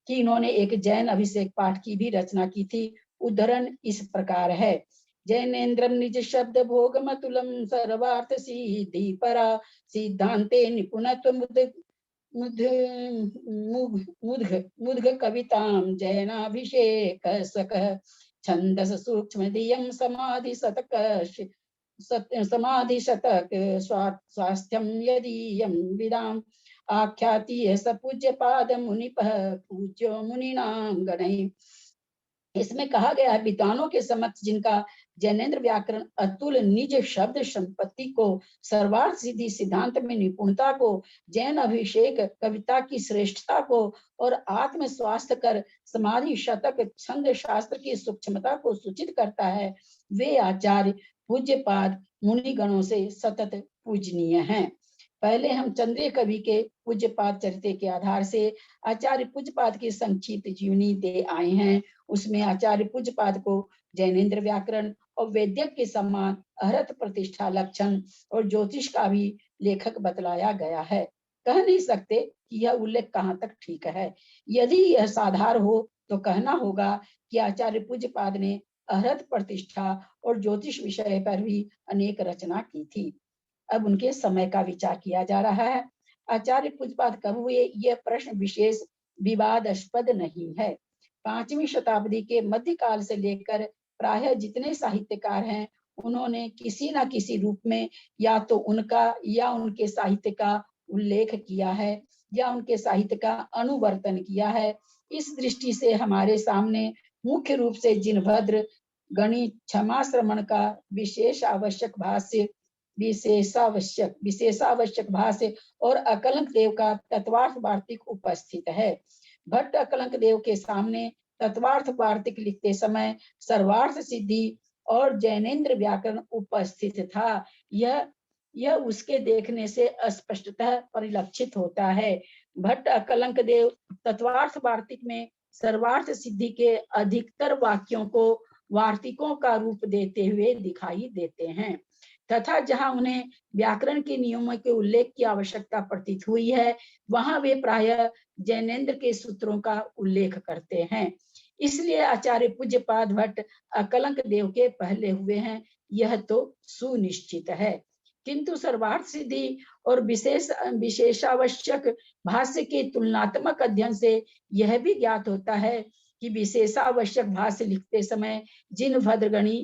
कि इन्होंने एक जैन अभिषेक पाठ की भी रचना की थी। उद्धरण इस प्रकार है, जैनेन्द्रम निज शब्द भोग मतुलम सर्वार्थ सिद्धि परा सिद्धांते निपुणत्व मुद्घ कविताम जैनाभिषेक सक छंदस सूक्ष्म दियम समाधि शतक स्वास्थ्यम यदीयम विदाम आख्याति स पूज्य पाद मुनिपः पूज्यो मुनिनाम गणैः। इसमें कहा गया है, विद्वानों के समक्ष जिनका जैनेन्द्र व्याकरण अतुल निज शब्द संपत्ति को सर्वार्थ सिद्धि सिद्धांत में निपुणता को जैन अभिषेक कविता की श्रेष्ठता को और आत्म स्वास्थ्य कर समाधि शतक छंद शास्त्र की सूक्ष्मता को सूचित करता है, वे आचार्य पूज्यपाद मुनिगणों से सतत पूजनीय हैं। पहले हम चंद्रीय कवि के पूज्यपाद चरित्र के आधार से आचार्य पूज्यपाद की संक्षिप्त जीवनी दे आए हैं। उसमें आचार्य पूज्यपाद को जैनेन्द्र व्याकरण और वैद्यक के समान अहरत प्रतिष्ठा लक्षण और ज्योतिष का भी लेखक बतलाया गया है। कह नहीं सकते कि यह उल्लेख कहाँ तक ठीक है। यदि यह साधार हो तो कहना होगा कि आचार्य पूज्यपाद ने अहरत प्रतिष्ठा और ज्योतिष विषय पर भी अनेक रचना की थी। अब उनके समय का विचार किया जा रहा है। आचार्य पूज्यपाद कब हुए, यह प्रश्न विशेष विवादास्पद नहीं है। 5वीं शताब्दी के मध्यकाल से लेकर प्रायः जितने साहित्यकार हैं, उन्होंने किसी न किसी रूप में या तो उनका या उनके साहित्य का उल्लेख किया है या उनके साहित्य का अनुवर्तन किया है। इस दृष्टि से हमारे सामने मुख्य रूप से जिनभद्र गणित क्षमा श्रमण का विशेषावश्यक भाष्य और अकलंक देव का तत्वार्थ वार्तिक उपस्थित है। भट्ट अकलंक देव के सामने तत्वार्थ वार्तिक लिखते समय सर्वार्थ सिद्धि और जैनेन्द्र व्याकरण उपस्थित था। यह उसके देखने से स्पष्टतः परिलक्षित होता है। भट्ट अकलंक देव तत्वार्थ वार्तिक में सर्वार्थ सिद्धि के अधिकतर वाक्यों को वार्तिकों का रूप देते हुए दिखाई देते हैं, तथा जहां उन्हें व्याकरण के नियमों के उल्लेख की आवश्यकता प्रतीत हुई है, वहां वे प्रायः जैनेन्द्र के सूत्रों का उल्लेख करते हैं। इसलिए आचार्य पूज्यपाद भट्ट अकलंक देव के पहले हुए हैं, यह तो सुनिश्चित है। किंतु सर्वार्थ सिद्धि और विशेषावश्यक भाष्य के तुलनात्मक अध्ययन से यह भी ज्ञात होता है कि विशेषावश्यक भाष्य लिखते समय जिन भद्रगणी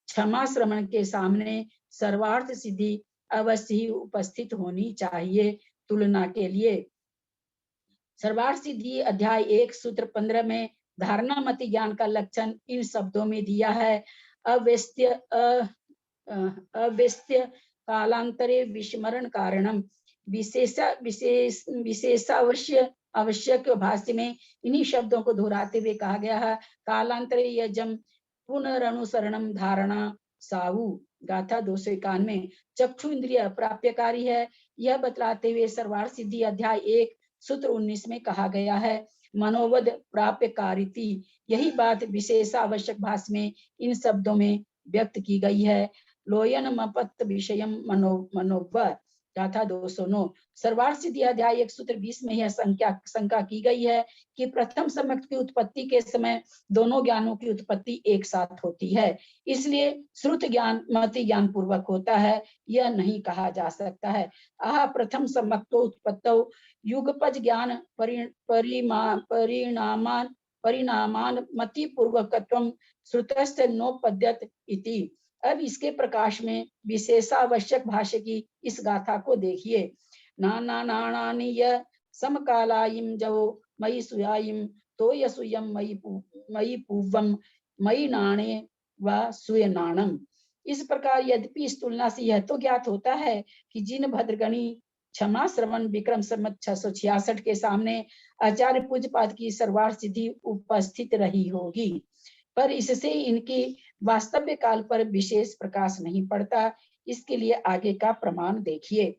क्षमा श्रमण के सामने सर्वार्थ सिद्धि अवश्य ही उपस्थित होनी चाहिए। तुलना के लिए सर्वार्थ सिद्धि अध्याय 1 सूत्र 15 में धारणा मति ज्ञान का लक्षण इन शब्दों में दिया है। अव्यस्त्य कालांतरे विस्मरण कारणम। आवश्यक भाष्य में इन्हीं शब्दों को दोहराते हुए कहा गया है, कालांतरे यजम पुनरनुसरणम धारणा साहु। गाथा 291। चक्षु इंद्रिय प्राप्यकारी है, यह बतलाते हुए सर्वार्थ सिद्धि अध्याय 1 सूत्र 19 में कहा गया है, मनोवद प्राप्यकारिति। यही बात विशेषावश्यक भाष्य में इन शब्दों में व्यक्त की गई है, लोयन मपत्त विषयम मनोवद। गाथा 209। सर्वार्थ सिद्धि अध्याय 1 सूत्र 20 में यह शंका की गई है कि प्रथम सम्यक की उत्पत्ति के समय दोनों ज्ञानों की उत्पत्ति एक साथ होती है, इसलिए श्रुत ज्ञान मति ज्ञान पूर्वक होता है, यह नहीं कहा जा सकता है। प्रथम सम्यक उत्पत्तौ युगपज ज्ञान परिणामान मति पूर्वकत्वम श्रुतश्च नोपद्यत इति। अब इसके प्रकाश में विशेषावश्यक भाष्य की इस गाथा को देखिए। नानानि य समकालायिम जव मयि सुयायिम तो यसुयम मयि पूवम मयि नाणे व सुयनाणम। इस प्रकार यद्यपि इस तुलना से यह तो ज्ञात होता है कि जिन भद्रगणी क्षमा श्रवण विक्रम संवत 666 के सामने आचार्य पूज्यपाद की सर्वार्थ सिद्धि उपस्थित रही होगी, पर इससे इनकी वास्तव्य काल पर विशेष प्रकाश नहीं पड़ता। इसके लिए आगे का प्रमाण देखिए।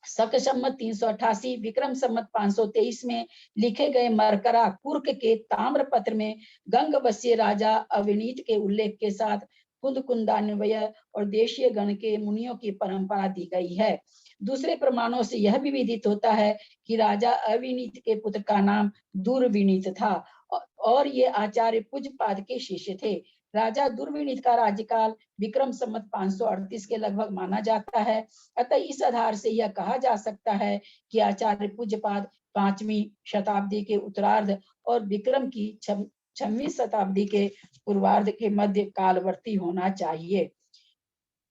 शक संवत 388 विक्रम संवत 523 में लिखे गए मरकरा कुर्क के ताम्र पत्र में गंगवशीय राजा अविनीत के उल्लेख के साथ कुंदान्वय और देशीय गण के मुनियों की परंपरा दी गई है। दूसरे प्रमाणों से यह भी विदित होता है कि राजा अविनीत के पुत्र का नाम दुर्विनीत था और ये आचार्य पूज्यपाद के शिष्य थे। राजा दुर्विनीत का राज्यकाल विक्रम संवत 538 के लगभग माना जाता है। अतः इस आधार से यह कहा जा सकता है कि आचार्य पूज्यपाद 5वीं शताब्दी के उत्तरार्ध और विक्रम की 6वीं शताब्दी के पूर्वार्ध के मध्य कालवर्ती होना चाहिए।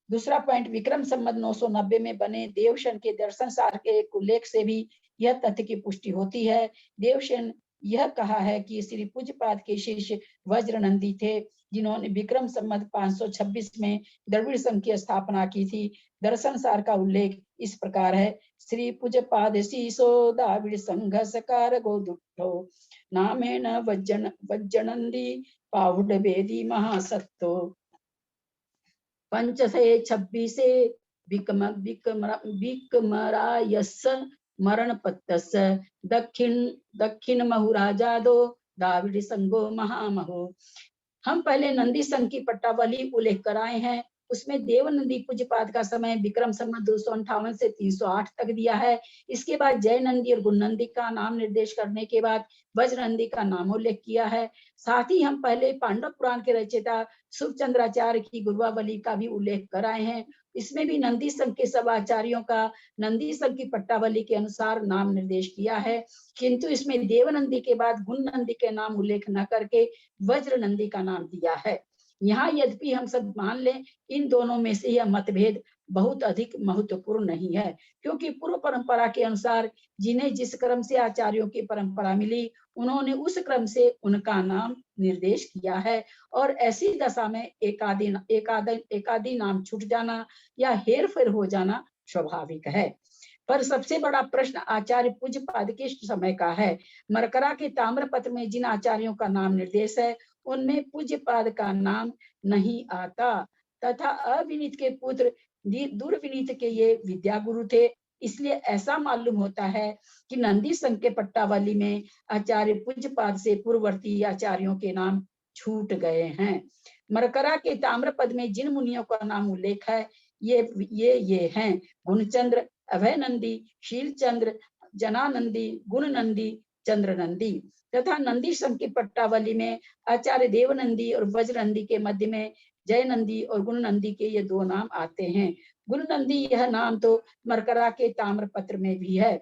दूसरा पॉइंट, विक्रम संवत 990 में बने देवशन के दर्शन सार के एक उल्लेख से भी यह तथ्य की पुष्टि होती है। देवशन यह कहा है कि श्री पूज्यपाद के शिष्य वज्रनंदी थे, जिन्होंने विक्रम संवत 526 में द्रविड़ संघ की स्थापना की थी। दर्शन सार का उल्लेख इस प्रकार है, श्री पूज्यपाद शीशो द्राविड़ संघ सकार गोदुठो नामेन वज्रनंदी पाहुड वेदी महासत्तो 526 विकमरायस मरण पत्तस दक्षिण महुराजादो द्राविड़ संघो महामहो। हम पहले नंदी संघ की पट्टावली उल्लेख कराए हैं उसमें देवनंदी पूज्यपाद का समय विक्रम संवत 258 से 308 तक दिया है। इसके बाद जय नंदी और गुणनंदी का नाम निर्देश करने के बाद वज्रनंदी का नामोल्लेख किया है। साथ ही हम पहले पांडव पुराण के रचयिता सुखचंद्राचार्य की गुरुवावली का भी उल्लेख कराए हैं। इसमें भी नंदी संघ के सब आचार्यों का नंदी संघ की पट्टावली के अनुसार नाम निर्देश किया है, किंतु इसमें देवनंदी के बाद गुण नंदी के नाम उल्लेख न करके वज्र नंदी का नाम दिया है। यहाँ यद्यपि हम सब मान लें, इन दोनों में से यह मतभेद बहुत अधिक महत्वपूर्ण नहीं है, क्योंकि पूर्व परंपरा के अनुसार जिन्हें जिस क्रम से आचार्यों की परंपरा मिली, उन्होंने उस क्रम से उनका नाम निर्देश किया है। और ऐसी दशा में एकादी नाम छूट जाना या हेर फेर हो जाना स्वाभाविक है। पर सबसे बड़ा प्रश्न आचार्य पूज्यपाद के समय का है। मरकरा के ताम्रपत्र में जिन आचार्यों का नाम निर्देश है, उनमें पूज्यपाद का नाम नहीं आता, तथा अविनीत के पुत्र दुर्विनीत के ये विद्या गुरु थे। इसलिए ऐसा मालूम होता है कि नंदी संघ के पट्टावली में आचार्य पूज्यपाद से पूर्ववर्ती आचार्यों के नाम छूट गए हैं। मरकरा के ताम्रपद में जिन मुनियों का नाम उल्लेख है, ये हैं गुणचंद्र, अभय नंदी, शीलचंद्र, जनानंदी, गुण नंदी, चंद्र नंदी। तथा नंदी संघ की पट्टावली में आचार्य देवनंदी और वज्रनंदी के मध्य में जय नंदी और गुण नंदी के ये दो नाम आते हैं। गुण नंदी यह नाम तो मरकरा के ताम्रपत्र में भी है,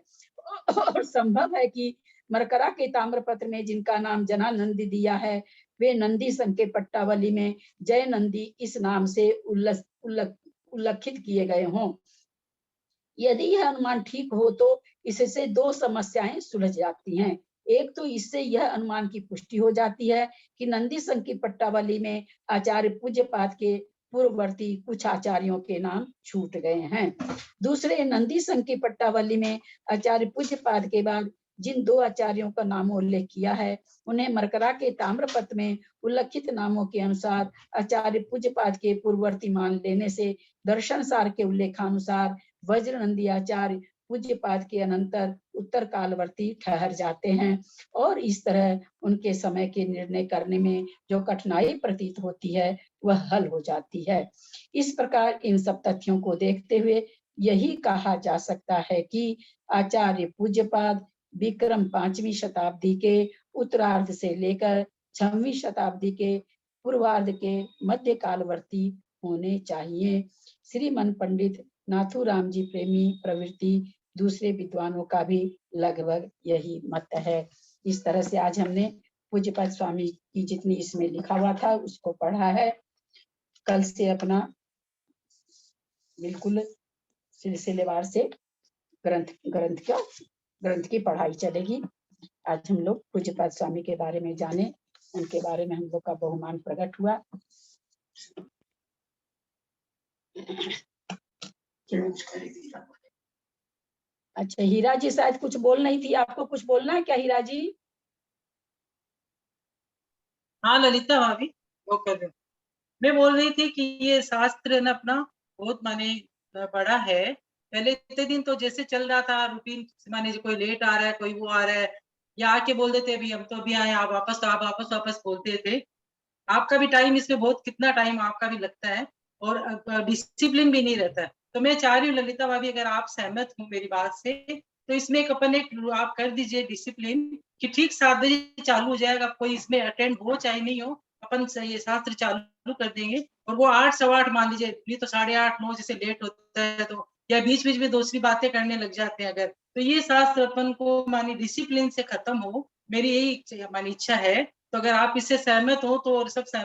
और संभव है कि मरकरा के ताम्रपत्र में जिनका नाम जनानंदी दिया है, वे नंदी संघ के पट्टावली में जय नंदी इस नाम से उल्लेखित किए गए हों। यदि यह अनुमान ठीक हो तो इससे दो समस्याएं सुलझ जाती हैं। एक तो इससे यह अनुमान की पुष्टि हो जाती है कि नंदी संघ की पट्टावली में आचार्य पूज्यपाद के पूर्ववर्ती कुछ आचार्यों के नाम छूट गए हैं। दूसरे, नंदी संघ की पट्टावली में आचार्य पूज्यपाद के बाद जिन दो आचार्यों का नाम उल्लेख किया है, उन्हें मरकरा के ताम्रपत्र में उल्लेखित नामों के अनुसार आचार्य पूज्यपाद के पूर्ववर्ती मान लेने से दर्शन सार के उल्लेखानुसार वज्रनंदी आचार्य पूज्यपाद के अनंतर उत्तर कालवर्ती ठहर जाते हैं, और इस तरह उनके समय के निर्णय करने में जो कठिनाई प्रतीत होती है वह हल हो जाती है। इस प्रकार इन सब तथ्यों को देखते हुए यही कहा जा सकता है कि आचार्य पूज्यपाद विक्रम 5वीं शताब्दी के उत्तरार्ध से लेकर 6वीं शताब्दी के पूर्वार्ध के मध्य कालवर्ती होने चाहिए। श्रीमन पंडित नाथूराम जी प्रेमी प्रवृत्ति दूसरे विद्वानों का भी लगभग यही मत है। इस तरह से आज हमने पूज्यपाद स्वामी की जितनी इसमें लिखा हुआ था उसको पढ़ा है। कल से अपना बिल्कुल सिलसिलेवार से ग्रंथ की पढ़ाई चलेगी। आज हम लोग पूज्यपाद स्वामी के बारे में जाने, उनके बारे में हम लोग का बहुमान प्रकट हुआ। अच्छा, हीरा जी शायद कुछ बोल नहीं थी, आपको कुछ बोलना है क्या हीरा जी? हाँ ललिता भाभी, वो कर रहे। मैं बोल रही थी कि ये शास्त्र न अपना बहुत माने बड़ा है। पहले इतने दिन तो जैसे चल रहा था रूटीन, माने कोई लेट आ रहा है, कोई वो आ रहा है, या आके बोल देते अभी हम तो अभी आए, आप वापस बोलते थे। आपका भी टाइम इसमें बहुत, कितना टाइम आपका भी लगता है, और डिसिप्लिन भी नहीं रहता है। तो मैं चाह रही हूँ ललिता भाभी, अगर आप सहमत हो मेरी बात से, तो इसमें एक अपन एक आप कर दीजिए डिसिप्लिन कि ठीक 7 बजे चालू हो जाएगा, कोई इसमें अटेंड हो चाहे नहीं हो, अपन ये शास्त्र चालू कर देंगे। और वो 8 सवा 8 मान लीजिए, नहीं तो 8:30 9 जैसे लेट होता है तो, या बीच बीच में दूसरी बातें करने लग जाते हैं अगर, तो ये शास्त्र अपन को मानी डिसिप्लिन से खत्म हो, मेरी यही मानी इच्छा है। तो अगर आप इससे सहमत हो तो, और सब सहमत